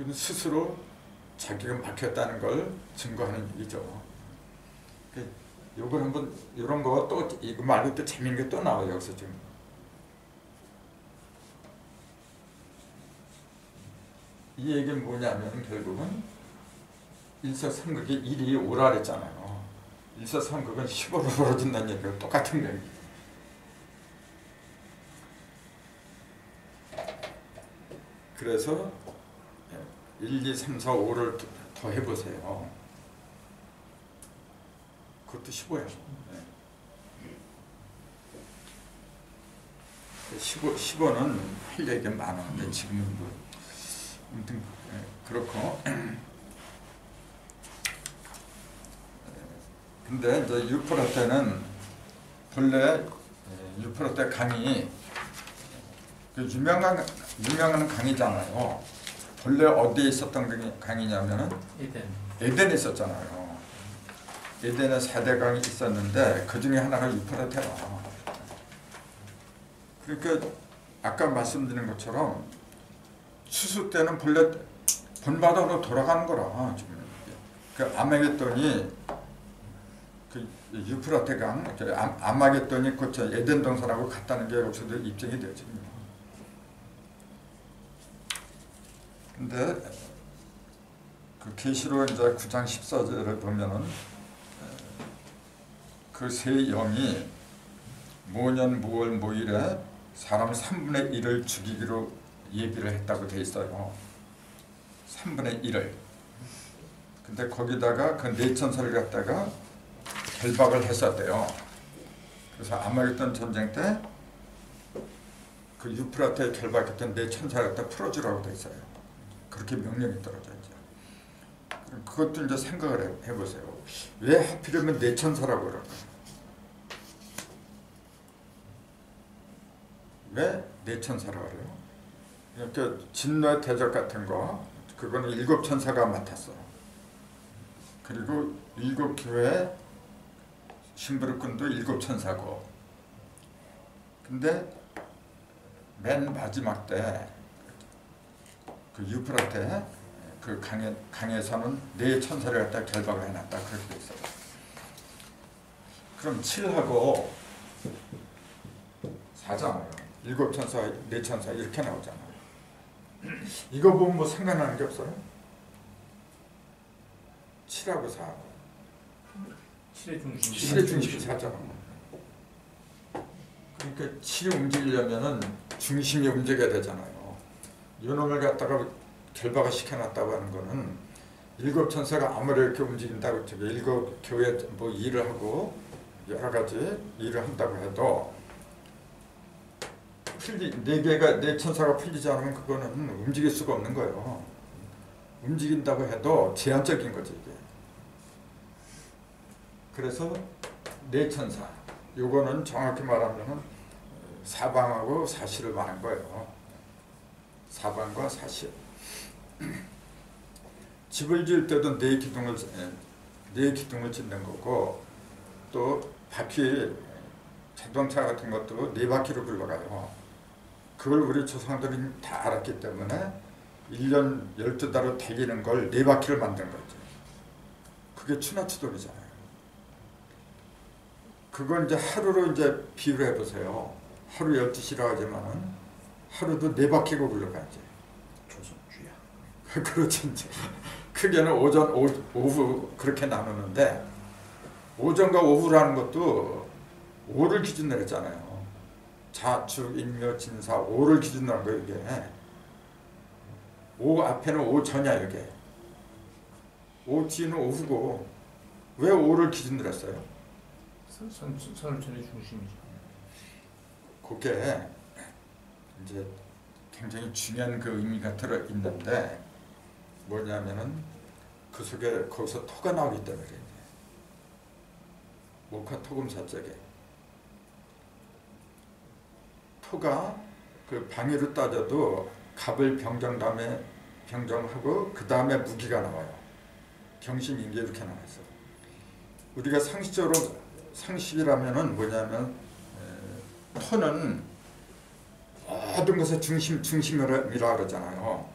그건 스스로 자기가 막혔다는 걸 증거하는 얘기죠. 요걸 한번 이런 거 또 이거 말고 또 재밌는 게 또 나와요. 여기서 지금 이 얘기는 뭐냐면 결국은 일사삼극의 일이 오라 그랬잖아요. 일사삼극은 15로 벌어진다는 얘기가 똑같은 거예요. 그래서 1, 2, 3, 4, 5를 더 해보세요. 그것도 15예요. 15는 할 얘기가 많았는데 지금은 뭐 아무튼 그렇고. 근데 이제 유프라테는 본래 유프라테 강이 그 유명한 강이잖아요. 본래 어디에 있었던 강이냐면은 에덴에 있었잖아요. 에덴에 4대 강이 있었는데 그 중에 하나가 유프라테라. 그러니까 아까 말씀드린 것처럼 추수 때는 본래 본바다로 돌아가는 거라. 그 아마겟돈이 그 유프라테 강, 아마겟돈이 그 에덴 동산하고 같다는 게 여기서도 입증이 되죠. 근데 그 계시록 이제 9장 14절을 보면은 그 세 영이 모년 모월 모일에 사람 3분의 1을 죽이기로 예비를 했다고 돼 있어요. 3분의 1을. 근데 거기다가 그 네 천사를 갖다가 결박을 했었대요. 그래서 아마겟돈 전쟁 때 그 유프라테에 결박했던 네 천사를 갖다 풀어주라고 돼 있어요. 그렇게 명령이 떨어져 있죠. 그것도 이제 생각을 해보세요. 왜 하필이면 네 천사라고 그럴까? 왜 네 천사라고 그래요? 그러니까 진노의 대적 같은 거 그거는 7 천사가 맡았어. 그리고 7 교회 심부름꾼도 7 천사고. 근데 맨 마지막 때 그 유프라테 그 강에서는 네 천사를 갖다 결박을 해놨다 그렇게 돼 있어요. 그럼 7하고 4잖아요. 7 천사, 4 천사 이렇게 나오잖아요. 이거 보면 뭐 생각나는 게 없어요? 7하고 4. 7의 중심이 4잖아. 그러니까 7이 움직이려면은 중심이 움직여야 되잖아요. 요놈을 갖다가 결박을 시켜놨다고 하는 거는 7 천사가 아무리 이렇게 움직인다고 저기 7 교회 뭐 일을 하고 여러 가지 일을 한다고 해도 네 천사가 풀리지 않으면 그거는 움직일 수가 없는 거예요. 움직인다고 해도 제한적인 거지 이게. 그래서 네 천사 요거는 정확히 말하면은 사방하고 사실을 말한 거예요. 사방과 사실. 집을 지을 때도 네 기둥을 짓는 거고, 또 바퀴 자동차 같은 것도 4바퀴로 굴러가요. 그걸 우리 조상들이 다 알았기 때문에 1년 12달을 달리는 걸 4바퀴를 만든 거죠. 그게 추나추돌이잖아요. 그걸 이제 하루로 이제 비유를 해보세요. 하루 12시라고 하지만은 하루도 4바퀴가 굴러가지. 조선주야. 그렇지 이제. 크게는 오전, 오후 그렇게 나누는데 오전과 오후라는 것도 5를 기준으로 했잖아요. 자축, 인묘, 진사 5를 기준으로 한 거예요 이게. 5 앞에는 5 전이야 이게. 5 뒤는 오후고 왜 5를 기준으로 했어요? 선을 전의 중심이죠. 그게 이제 굉장히 중요한 그 의미가 들어 있는데 뭐냐면은 그 속에 거기서 토가 나오기 때문에 그래요. 목화 토금사 쪽에 토가 그 방위로 따져도 갑을 병정 다음에 병정하고 그 다음에 무기가 나와요. 경신인계 이렇게 나와있어. 우리가 상식이라면은 뭐냐면 토는 모든 것의 중심이라 그러잖아요.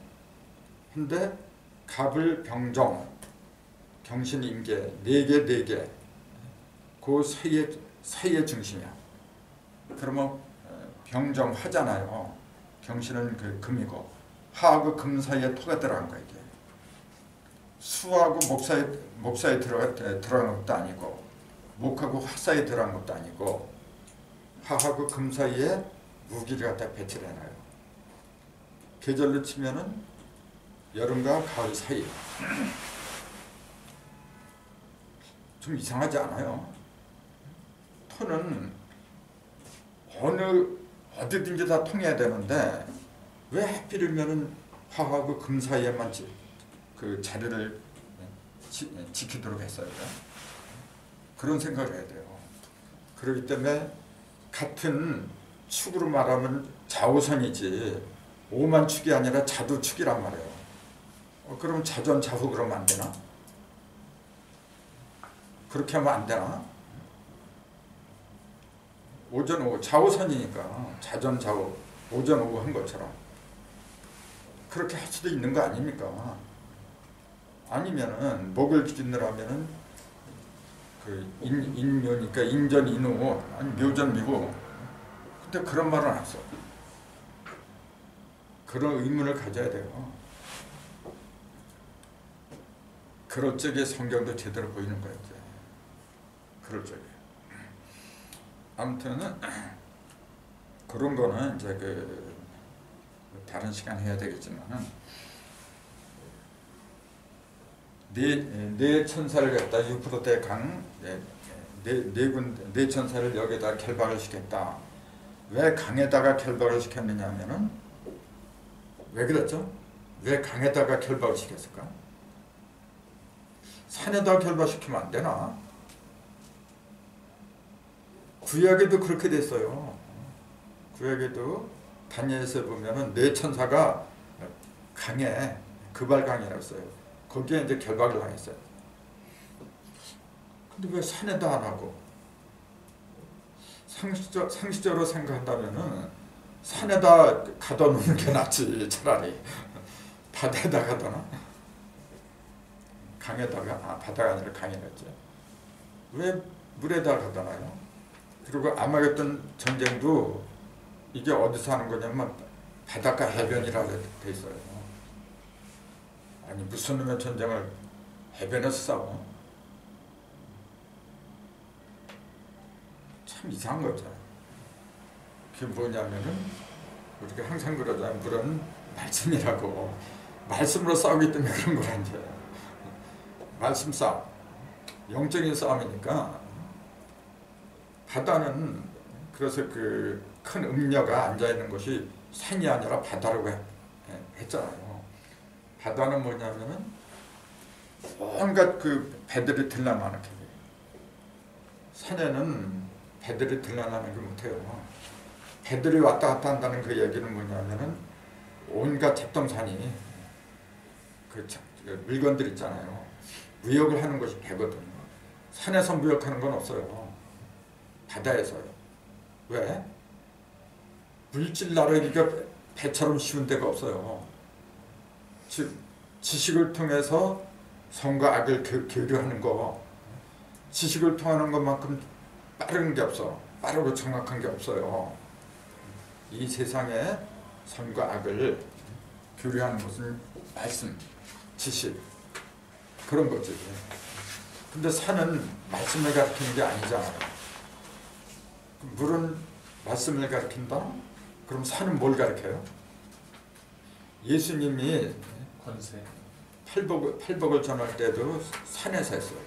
근데 갑을 병정, 경신 임계 4개 그 사이의 중심이야. 그러면 병정 화잖아요. 경신은 그 금이고 화하고 금 사이에 토가 들어간 거야. 이게 수하고 목 사이에 들어간 것도 아니고 목하고 화 사이에 들어간 것도 아니고 화하고 금 사이에 무기를 갖다 배치를 해놔요. 계절로 치면은 여름과 가을 사이. 좀 이상하지 않아요? 토는 어디든지 다 통해야 되는데 왜 하필이면은 화하고 금 사이에만 그 자리를 지키도록 했어요. 그런 생각을 해야 돼요. 그렇기 때문에 같은 축으로 말하면 좌우선이지 오만축이 아니라 자두축이란 말이에요. 그럼 자전자후 그러면 안 되나? 그렇게 하면 안 되나? 오전 오후 좌우선이니까 자전자후 오전 오후 한 것처럼 그렇게 할 수도 있는 거 아닙니까? 아니면은 목을 기준으로하면은 그 인묘니까 인전 인후 아니 묘전 미후. 근데 그런 말은 안 써. 그런 의문을 가져야 돼요. 그럴 적에 성경도 제대로 보이는 거예요. 그럴 적에. 아무튼 그런 거는 이제 그 다른 시간 해야 되겠지만은 네 천사를 갖다 6%대 강 네 천사를 여기다 결박을 시켰다. 왜 강에다가 결박을 시켰느냐면은 왜 그랬죠? 왜 강에다가 결박을 시켰을까? 산에다 결박시키면 안 되나? 구약에도 그렇게 됐어요. 구약에도 다니엘서 보면은 네 천사가 강에 그발강이라고 써요. 거기에 이제 결박을 당했어요. 근데 왜 산에다 안 하고? 상식적으로 생각한다면은 산에다 가둬놓는 게 낫지. 차라리 바다에다 가둬놔? 강에다가 바다가 아니라 강이랬죠. 왜 물에다 가둬놔요? 그리고 아마겟돈 전쟁도 이게 어디서 하는 거냐면 바닷가 해변이라고 돼 있어요. 아니 무슨 놈의 전쟁을 해변에서 싸워? 참 이상한 거죠. 그게 뭐냐면은 우리가 항상 그러잖아요. 물은 말씀이라고. 말씀으로 싸우기 때문에 그런 거라 이제. 말씀 싸움. 영적인 싸움이니까 바다는 그래서 그 큰 음녀가 앉아있는 곳이 산이 아니라 바다라고 했잖아요. 바다는 뭐냐면은 온갖 그 배들이 들락나는 게 산에는 배들이 들락나는 게 못해요. 배들이 왔다 갔다 한다는 그 얘기는 뭐냐면은 온갖 잡동산이 그 물건들 있잖아요. 무역을 하는 것이 배거든요. 산에서 무역하는 건 없어요. 바다에서요. 왜? 물질 나르기가 배처럼 쉬운 데가 없어요. 즉 지식을 통해서 선과 악을 교류하는 거, 지식을 통하는 것만큼 빠른 게 없어. 빠르고 정확한 게 없어요. 이 세상에 선과 악을 교류하는 것은 말씀, 지식 그런 거지. 근데 산은 말씀을 가르치는 게 아니잖아요. 물은 말씀을 가르친다? 그럼 산은 뭘 가르쳐요? 예수님이 권세. 팔복을 전할 때도 산에서 했어요.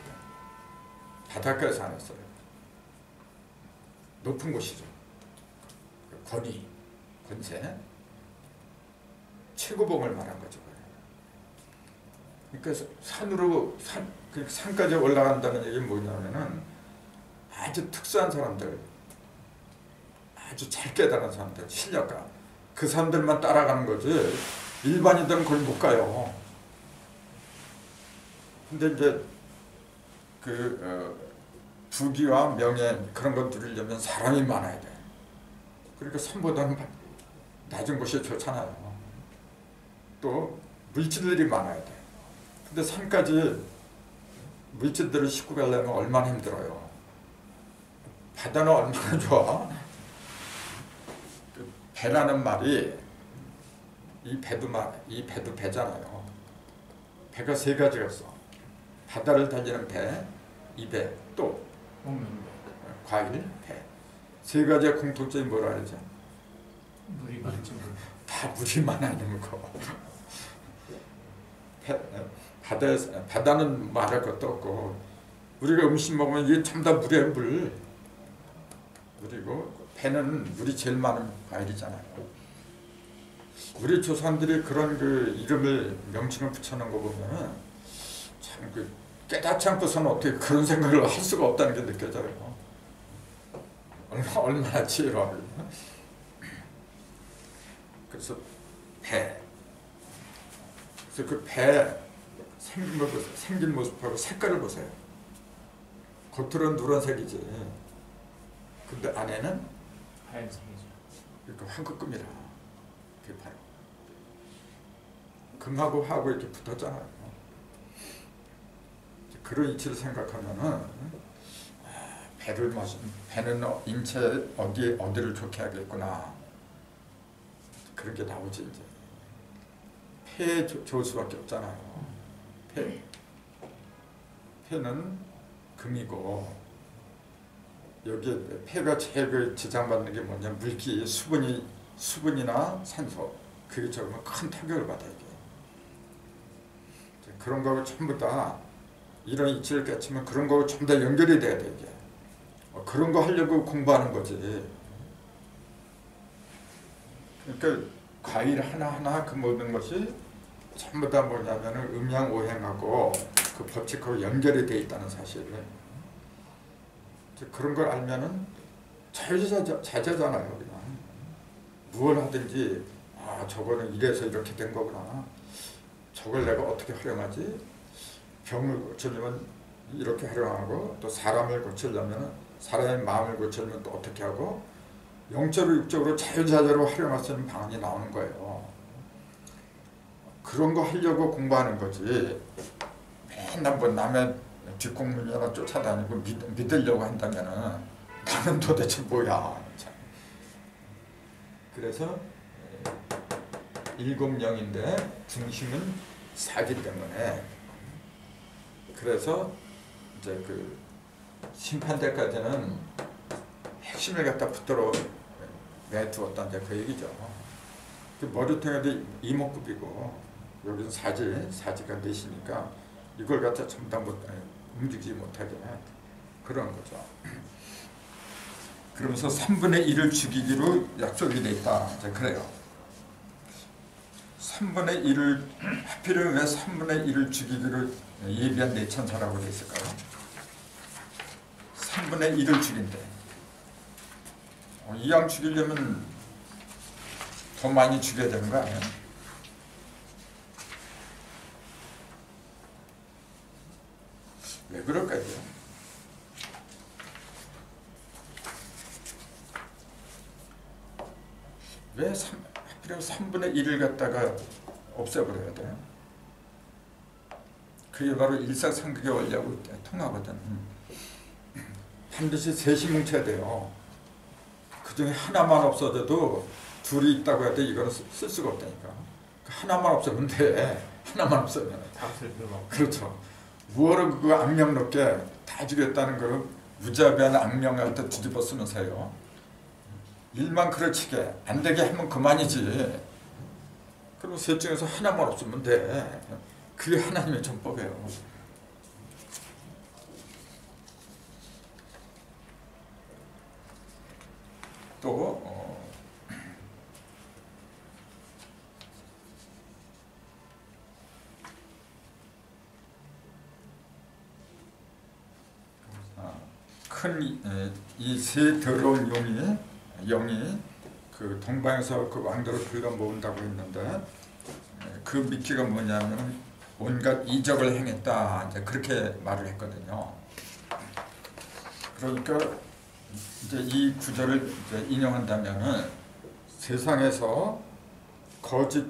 바닷가에서 안 했어요. 높은 곳이죠. 권위, 권세, 최고봉을 말한 거죠. 그러니까 산까지 올라간다는 얘기는 뭐냐면은 아주 특수한 사람들, 아주 잘 깨달은 사람들, 실력가 그 사람들만 따라가는 거지 일반인들은 그걸 못 가요. 근데 이제 부귀와 명예 그런 거 누리려면 사람이 많아야 돼. 그러니까 산보다는 낮은 곳이 좋잖아요. 또 물질들이 많아야 돼. 근데 산까지 물질들을 싣고 가려면 얼마나 힘들어요. 바다는 얼마나 좋아. 그 배라는 말이 이 배도 배잖아요. 배가 세 가지가 있어. 바다를 달리는 배, 이 배, 또 먹는 거. 과일, 배. 세 가지의 공통점이 뭐라 그러죠? 물이 많지. 다 물이 많아는 거. 바다는 말할 것도 없고, 우리가 음식 먹으면 이게 전부 다 물이에요, 물. 그리고 배는 물이 제일 많은 과일이잖아요. 우리 조상들이 그런 그 이름을 명칭을 붙여놓은 거 보면 참 그 깨닫지 않고서는 어떻게 그런 생각을 할 수가 없다는 게 느껴져요. 얼마나 지혜로워요. 그래서 배. 그래서 그 배 생긴 모습하고 색깔을 보세요. 겉으로는 누런색이지. 근데 안에는 하얀색이죠. 이렇게 황금금이라. 그게 바로 금하고 화하고 이렇게 붙었잖아요. 그런 이치를 생각하면은 배는 인체 어디를 좋게 하겠구나. 그런 게 나오지 이제. 폐에 좋을 수밖에 없잖아요. 폐는 금이고, 여기에 폐가 제일 그 지장받는 게 뭐냐, 물기, 수분이나 산소, 그게 적으면 큰 타격을 받아요. 이게. 그런 거하고 전부 다 이런 이치를 깨치면 그런 거하고 전부 다 연결이 돼야 돼. 이게. 그런 거 하려고 공부하는 거지. 그러니까 과일 하나하나 그 모든 것이 전부 다 뭐냐면은 음양오행하고 그 법칙하고 연결이 돼 있다는 사실을. 그런 걸 알면은 자제잖아요. 그냥 무엇을 하든지 저거는 이래서 이렇게 된 거구나. 저걸 내가 어떻게 활용하지? 병을 고치려면 이렇게 활용하고, 또 사람을 고치려면 사람의 마음을 고치려면 또 어떻게 하고, 영적으로 육적으로 자유자재로 활용할 수 있는 방안이 나오는 거예요. 그런 거 하려고 공부하는 거지. 맨날 뭐 남의 뒷공문이나 쫓아다니고 믿으려고 한다면은 나는 도대체 뭐야. 참. 그래서 일공령인데 중심은 사기 때문에, 그래서 이제 그 심판 때까지는 핵심을 갖다 붙들어 내두었다, 이제 그 얘기죠. 그 머리통에도 이목구비고 여기서 사지가 넷이니까 이걸 갖다 전부 다 움직이지 못하게 그런 거죠. 그러면서 3분의 1을 죽이기로 약속이 돼 있다. 이제 그래요. 3분의 1을 하필이면 왜 3분의 1을 죽이기로 예비한 내 천사라고 돼 있을까요? 3분의 1을 죽인대. 이왕 죽이려면 더 많이 죽여야 되는 거 아니에요? 왜 그럴까요? 왜 하필이면 3분의 1을 갖다가 없애버려야 돼요? 그게 바로 일사상극의 원리하고 통하거든. 반드시 셋이 뭉쳐야 돼요. 그 중에 하나만 없어져도 둘이 있다고 해도 이거는 쓸 수가 없다니까. 하나만 없으면 돼. 하나만 없으면. 그렇죠. 무엇을 그 악명 높게 다 죽였다는 걸 무자비한 악명한테 뒤집어 쓰면서요. 일만 그르치게 안 되게 하면 그만이지. 그리고 셋 중에서 하나만 없으면 돼. 그게 하나님의 전법이에요. 또 큰 이 세 더러운 영이 그 동방에서 그 왕들을 불러 모은다고 했는데, 그 미끼가 뭐냐면 온갖 이적을 행했다, 이제 그렇게 말을 했거든요. 그러니까 이제 이 구절을 이제 인용한다면은 세상에서 거짓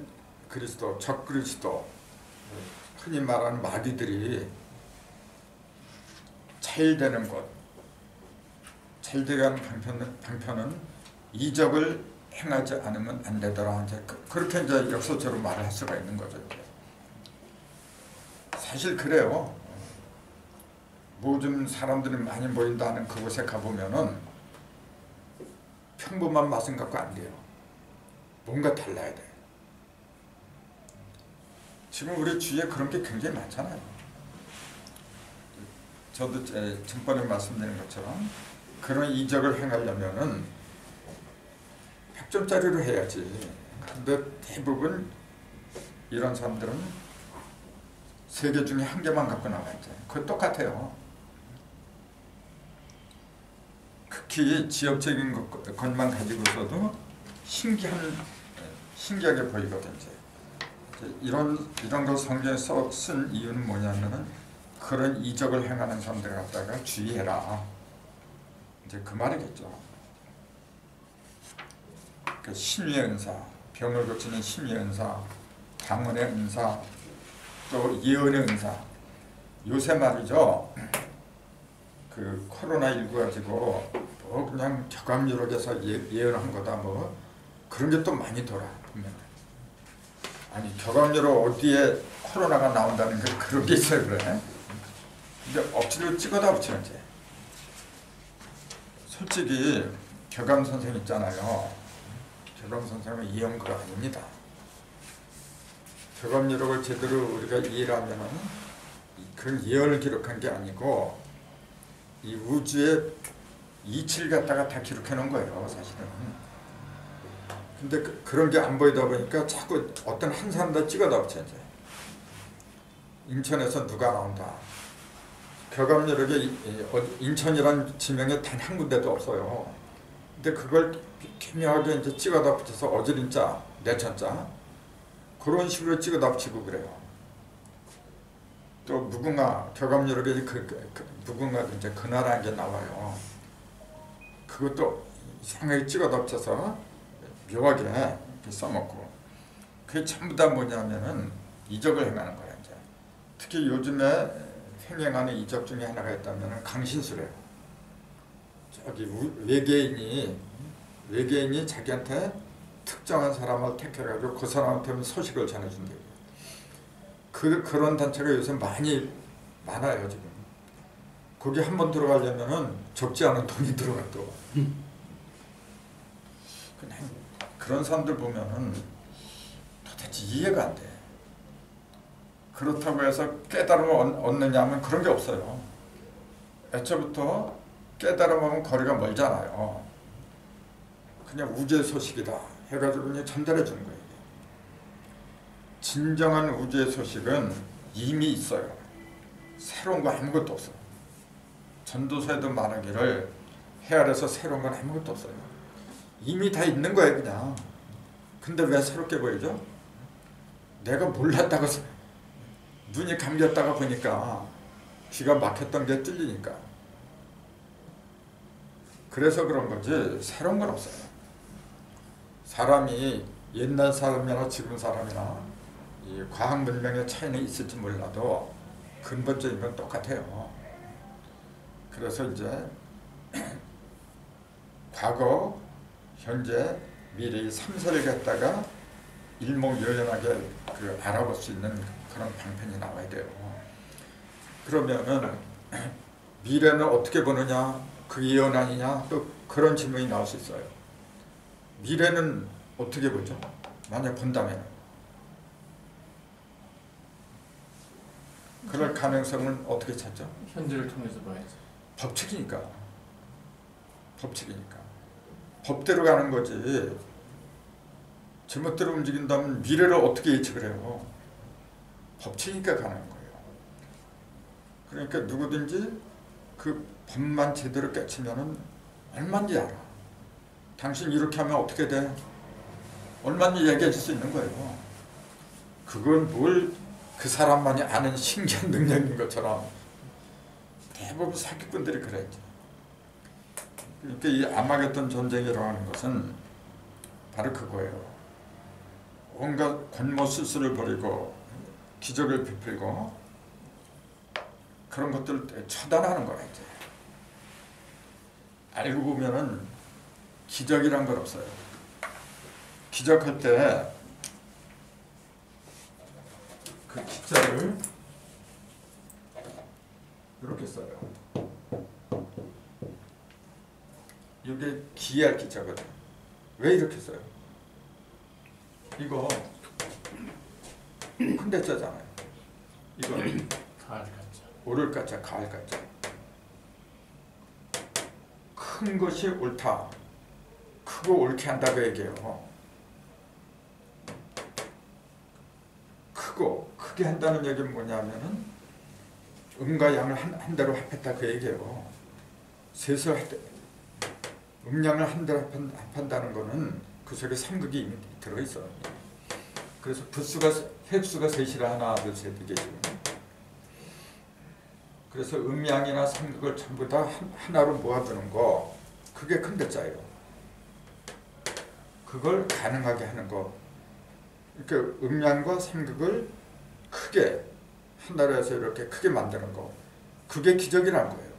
그리스도, 적 그리스도, 흔히 말하는 마귀들이 차일되는 것, 차일되는 방편은 이적을 행하지 않으면 안 되더라. 이제 그렇게 이제 역설적으로 말을 할 수가 있는 거죠. 이제. 사실 그래요. 요즘 사람들이 많이 모인다는 그곳에 가보면은 평범한 맛은 갖고 안 돼요. 뭔가 달라야 돼. 지금 우리 주위에 그런 게 굉장히 많잖아요. 저도 전번에 말씀드린 것처럼 그런 이적을 행하려면은 100점짜리로 해야지. 근데 대부분 이런 사람들은 3개 중에 1개만 갖고 나와야지. 그거 똑같아요. 극히 지역적인 것만 가지고서도 신기하게 보이거든요. 이런 걸 성경에서 쓴 이유는 뭐냐면은 그런 이적을 행하는 사람들 갖다가 주의해라. 이제 그 말이겠죠. 그 신유의 은사, 병을 고치는 신유의 은사, 방언의 은사, 또 예언의 은사. 요새 말이죠. 그 코로나19 가지고 뭐 그냥 격암유력에서 예언한 거다 뭐 그런 게 또 많이 돌아 보면. 아니 격암유력 어디에 코로나가 나온다는 게 그런 게 있어요 그래. 근데 억지로 찍어다 붙이는 게. 솔직히 격암 선생 있잖아요. 격암 선생은 예언가 아닙니다. 격암유력을 제대로 우리가 이해를 하면은 그 예언을 기록한 게 아니고 이 우주의 이치를 갖다가 다 기록해 놓은 거예요 사실은. 근데 그런 게 안 보이다 보니까 자꾸 어떤 한 사람다 찍어다 붙여. 이제 인천에서 누가 나온다. 격암유력에 인천이란 지명에 단 한 군데도 없어요. 근데 그걸 기묘하게 이제 찍어다 붙여서 어지린자, 내천자 그런 식으로 찍어다 붙이고 그래요. 또 무궁화, 격암유력에 무궁화 이제 그나라는 게 나와요. 그것도 이상하게 찍어다 붙여서 묘하게 이렇게 써먹고. 그게 전부 다 뭐냐면은 이적을 행하는 거야 이제. 특히 요즘에 횡행하는 이적 중에 하나가 있다면은 강신수래요. 저기 외계인이 자기한테 특정한 사람을 택해가지고 그 사람한테 소식을 전해준대요. 그런 단체가 요새 많아요 지금. 거기 한번 들어가려면은 적지 않은 돈이 들어가 또. 그냥 그런 사람들 보면은 도대체 이해가 안 돼. 그렇다고 해서 깨달음을 얻느냐 하면 그런 게 없어요. 애초부터 깨달음하면 거리가 멀잖아요. 그냥 우주의 소식이다 해가지고 그냥 전달해 주는 거예요. 진정한 우주의 소식은 이미 있어요. 새로운 거 아무것도 없어요. 전도서에도 말하기를 헤아려서 새로운 건 아무것도 없어요. 이미 다 있는 거예요 그냥. 근데 왜 새롭게 보이죠? 내가 몰랐다가 눈이 감겼다가 보니까 귀가 막혔던 게 뚫리니까. 그래서 그런 거지 새로운 건 없어요. 사람이 옛날 사람이나 지금 사람이나 이 과학 문명의 차이는 있을지 몰라도 근본적인 건 똑같아요. 그래서 이제 과거, 현재, 미래 이 3세를 갖다가 일목요연하게 알아볼 수 있는 그런 방편이 나와야 돼요. 그러면은 미래는 어떻게 보느냐, 그 예언 아니냐, 또 그런 질문이 나올 수 있어요. 미래는 어떻게 보죠? 만약 본다면 그럴 가능성은 어떻게 찾죠? 현재를 통해서 봐야죠. 법칙이니까. 법대로 가는 거지. 제멋대로 움직인다면 미래를 어떻게 예측을 해요? 법칙이니까 가는 거예요. 그러니까 누구든지 그 법만 제대로 깨치면은 얼마인지 알아. 당신 이렇게 하면 어떻게 돼? 얼마인지 얘기해 줄 수 있는 거예요. 그건 뭘 그 사람만이 아는 신기한 능력인 것처럼 대부분 사기꾼들이 그랬죠. 그러니까 이 아마겟돈 전쟁이라고 하는 것은 바로 그거예요. 온갖 권모술수를 벌이고 기적을 베풀고 그런 것들을 처단하는 거야 이제. 알고 보면은 기적이란 건 없어요. 기적할 때 그 기자를 이렇게 써요. 이게 기할 기자거든. 왜 이렇게 써요? 이거 큰 대자잖아요. 이거는 가을 같죠. 오를 가자, 가을 가자. 큰 것이 옳다. 크고 옳게 한다고 얘기해요. 크고 크게 한다는 얘기는 뭐냐면은 음과 양을 한 대로 합했다 그 얘기예요. 셋을 음양을 한 대로 합한다는 거는 그 속에 삼극이 이미 들어있어요. 그래서 획수가 셋이라 하나 둘 셋 이게 지금. 그래서 음양이나 삼극을 전부 다 하나로 모아두는 거 그게 큰 대자예요. 그걸 가능하게 하는 거. 그러니까 음양과 삼극을 크게 하나로 해서 이렇게 크게 만드는 거. 그게 기적이란 거예요.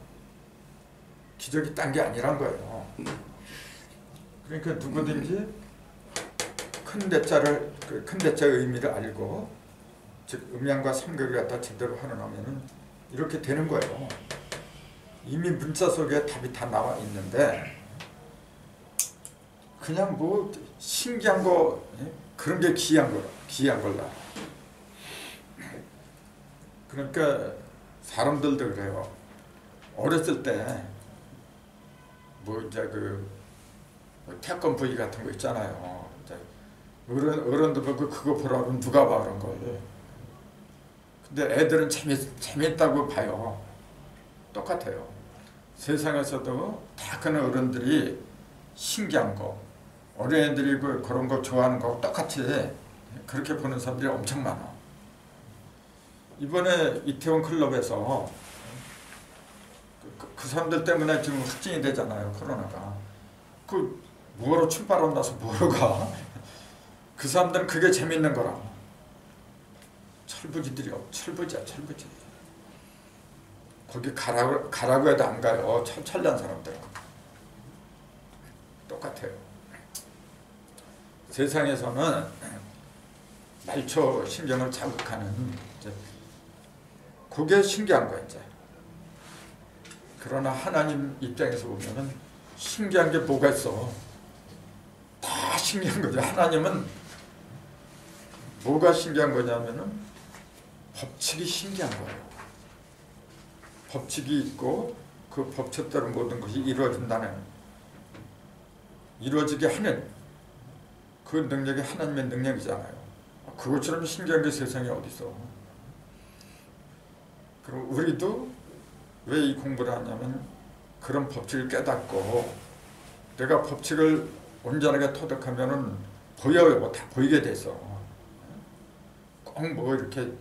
기적이 딴 게 아니란 거예요. 그러니까 누구든지 큰 대자를 큰 대자의 의미를 알고 즉 음양과 삼극을 갖다 제대로 하느냐면은 이렇게 되는 거예요. 이미 문자 속에 답이 다 나와 있는데 그냥 뭐 신기한 거 그런 게 귀한 걸라. 그러니까 사람들도 그래요. 어렸을 때 뭐 이제 그 태권 부위 같은 거 있잖아요. 이제 어른들 보고 그거 보라고 누가 봐 그런 걸. 근데 애들은 재밌다고 봐요. 똑같아요. 세상에서도 다 그런 어른들이 신기한 거, 어린애들이 그런 거 좋아하는 거 똑같이 그렇게 보는 사람들이 엄청 많아. 이번에 이태원 클럽에서 그 사람들 때문에 지금 확진이 되잖아요. 코로나가. 그 뭐하러 춤바람 나서 뭐하러 가? 그 사람들은 그게 재밌는 거라. 철부지들이요. 철부지야 철부지. 거기 가라고 해도 안 가요. 철난 사람들. 똑같아요. 세상에서는 말초 신경을 자극하는 그게 신기한 거야 이제. 그러나 하나님 입장에서 보면은 신기한 게 뭐가 있어? 다 신기한 거죠. 하나님은 뭐가 신기한 거냐면은 법칙이 신기한 거예요. 법칙이 있고 그 법칙대로 모든 것이 이루어지게 하는 그 능력이 하나님의 능력이잖아요. 그것처럼 신기한 게 세상에 어디 있어? 그럼 우리도 왜 이 공부를 하냐면 그런 법칙을 깨닫고 내가 법칙을 온전하게 터득하면은 보여요. 다 보이게 돼서 꼭 뭐 이렇게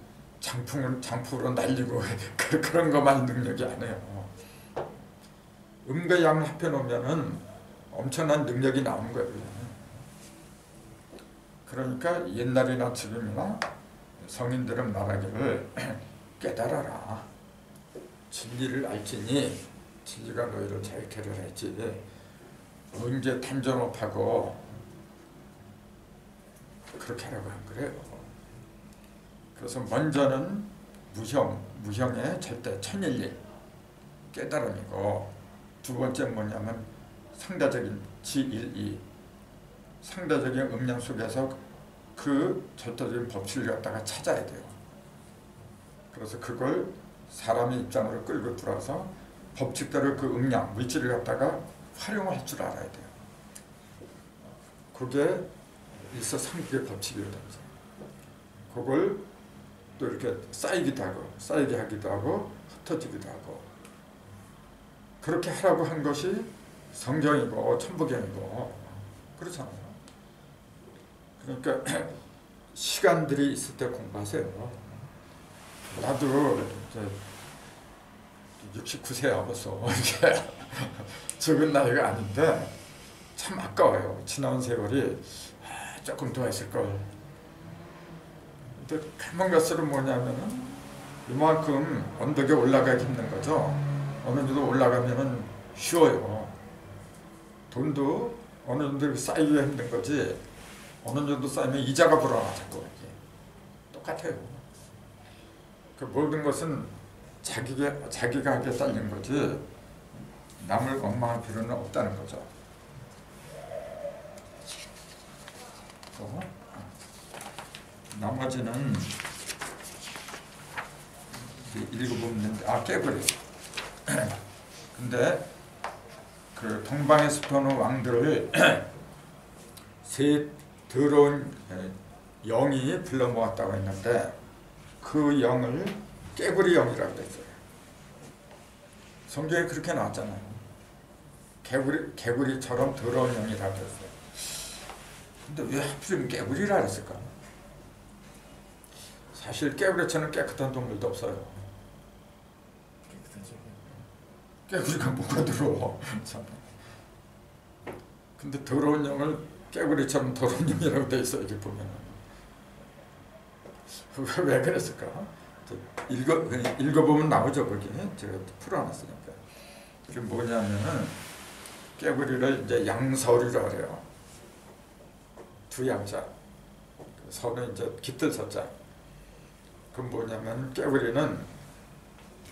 장풍으로 날리고 그런 것만 능력이 아니에요. 음과 양을 합해놓으면은 엄청난 능력이 나오는 거예요. 그러니까 옛날이나 지금이나 성인들은 말하기를 깨달아라. 진리를 알지니 진리가 너희를 자유케 하라 했지. 언제 단전업하고 그렇게 하라고 한 거래요. 그래서 먼저는 무형의 절대 천일리 깨달음이고 두 번째 뭐냐면 상대적인 지일이 상대적인 음량 속에서 그 절대적인 법칙을 갖다가 찾아야 돼요. 그래서 그걸 사람의 입장으로 끌고 들어와서 법칙대로 그 음량, 물질을 갖다가 활용할 줄 알아야 돼요. 그게 일서 삼국의 법칙이거든요. 그걸 또 이렇게 쌓이게 하기도 하고 흩어지기도 하고 그렇게 하라고 한 것이 성경이고 천부경이고 그렇잖아요. 그러니까 시간들이 있을 때 공부하세요. 나도 이제 69세야 벌써 이제 적은 나이가 아닌데 참 아까워요. 지나온 세월이 조금 더 했을걸. 근데 가만 갈수록 뭐냐면은 이만큼 언덕에 올라가기 힘든 거죠. 어느 정도 올라가면은 쉬워요. 돈도 어느 정도 쌓이기가 힘든 거지. 어느 정도 쌓이면 이자가 불어나자고 이게 똑같아요. 그 모든 것은 자기가 하게 딸린 거지 남을 엉망할 필요는 없다는 거죠. 또 나머지는 읽어보면 깨버려. 근데 그 동방에서 도는 왕들을 세 더러운 영이 불러 모았다고 했는데 그 영을 깨구리 영이라고 했어요. 성경에 그렇게 나왔잖아요. 개구리처럼 더러운 영이라고 했어요. 근데 왜 하필이면 깨구리라 했을까? 사실 깨구리처럼 깨끗한 동물도 없어요. 깨구리가 뭐가 더러워. 근데 더러운 영을 깨구리처럼 더러운 영이라고 돼 있어. 이렇게 보면 왜 그랬을까? 읽어보면 나오죠. 거기 제가 풀어놨으니까. 그게 뭐냐면은 깨구리를 이제 양서류라고 그래요. 두 양자. 서는 이제 깃들 서자. 그럼 뭐냐면 깨구리는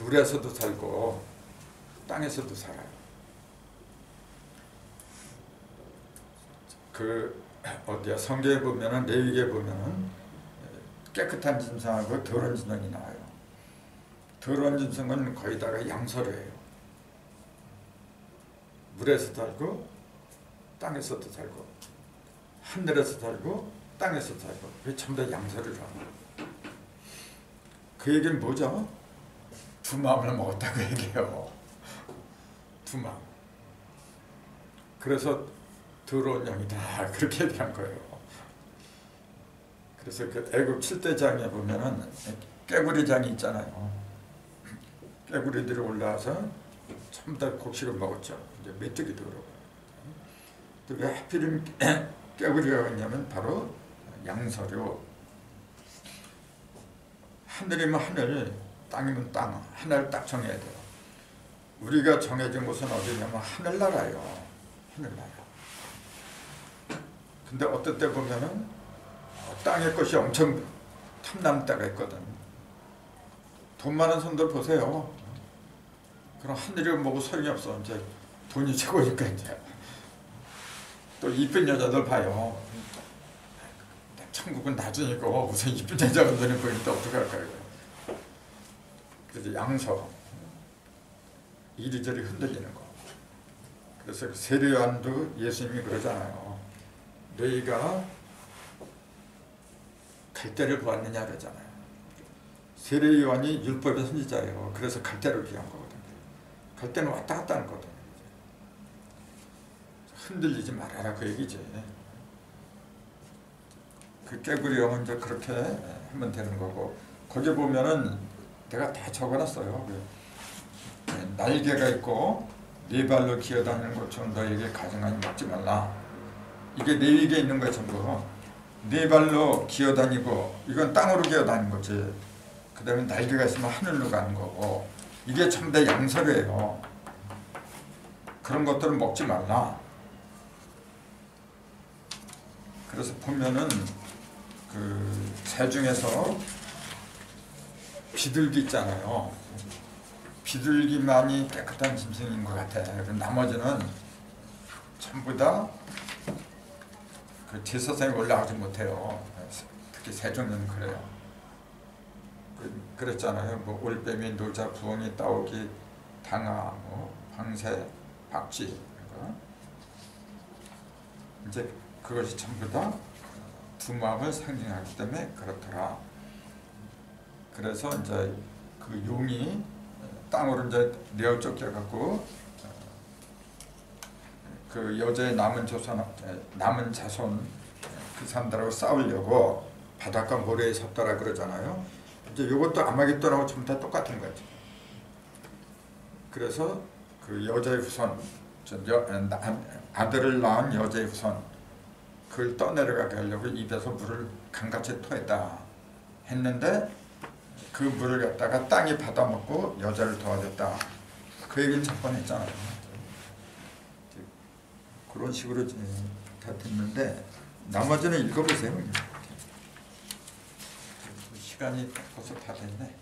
물에서도 살고 땅에서도 살아요. 그 어디야 성경에 보면은 레위기에 보면은 깨끗한 짐승하고 더러운 짐승이 나와요. 더러운 짐승은 거의 다가 양서류예요. 물에서 살고 땅에서도 살고 하늘에서 살고 땅에서 살고 그게 전부 다 양서류라고. 그 얘기는 뭐죠? 두 마음을 먹었다고 얘기해요. 두 마음. 그래서 더러운 영이다 그렇게 얘기한 거예요. 그래서 그 애굽 7대장에 보면은 깨구리장이 있잖아요. 깨구리들이 올라와서 전부 다 곡식을 먹었죠. 이제 메뚜기도 그러고. 또 왜 하필이면 깨구리가 왔냐면 바로 양서류. 하늘이면 하늘, 땅이면 땅. 하나를 딱 정해야 돼요. 우리가 정해진 곳은 어디냐면 하늘나라예요. 하늘나라. 근데 어떨 때 보면은 땅의 것이 엄청 탐나는 때가 있거든. 돈 많은 손들 보세요. 그럼 하늘이 뭐고 소용이 없어. 이제 돈이 최고니까 이제. 또 이쁜 여자들 봐요. 천국은 나중이고 우선 이쁜 여자가 눈에 보이니까 어떡할까요? 그래서 양서 이리저리 흔들리는 거. 그래서 세례요한도 예수님이 그러잖아요. 너희가 갈대를 보았느냐 그러잖아요. 세례요한이 율법의 선지자예요. 그래서 갈대를 귀한 거거든요. 갈대는 왔다 갔다 하는 거거든요. 흔들리지 말아라 그 얘기지. 그 깨구리 영은 이제 그렇게 하면 되는 거고, 거기 보면은 내가 다 적어놨어요. 날개가 있고 네 발로 기어다니는 것처럼 너에게 가증하니 먹지 말라. 이게 레위기에 있는 거야 전부. 네 발로 기어다니고 이건 땅으로 기어다니는 거지. 그 다음에 날개가 있으면 하늘로 가는 거고, 이게 전부 다 양서류예요. 그런 것들은 먹지 말라. 그래서 보면은 그 새 중에서 비둘기 있잖아요. 비둘기만이 깨끗한 짐승인 것 같아. 나머지는 전부 다 그 제사상에 올라가지 못해요. 특히 새 종류는 그래요. 그랬잖아요. 뭐 올빼미, 노자, 부엉이, 따오기, 당아, 뭐 방새, 박쥐. 이제 그것이 전부 다 두 마음을 상징하기 때문에 그렇더라. 그래서 이제 그 용이 땅으로 이제 내어 쫓겨갖고 그 여자의 남은 자손 그 사람들하고 싸우려고 바닷가 모래에 섰더라 그러잖아요. 이제 이것도 아마겟돈하고 전부 다 똑같은 거죠. 그래서 그 여자의 후손, 아들을 낳은 여자의 후손, 그걸 떠내려가게 하려고 입에서 물을 강같이 토했다 했는데 그 물을 갖다가 땅이 받아먹고 여자를 도와줬다. 그 얘기는 잠깐 했잖아요. 그런 식으로 다 됐는데 나머지는 읽어보세요. 시간이 벌써 다 됐네.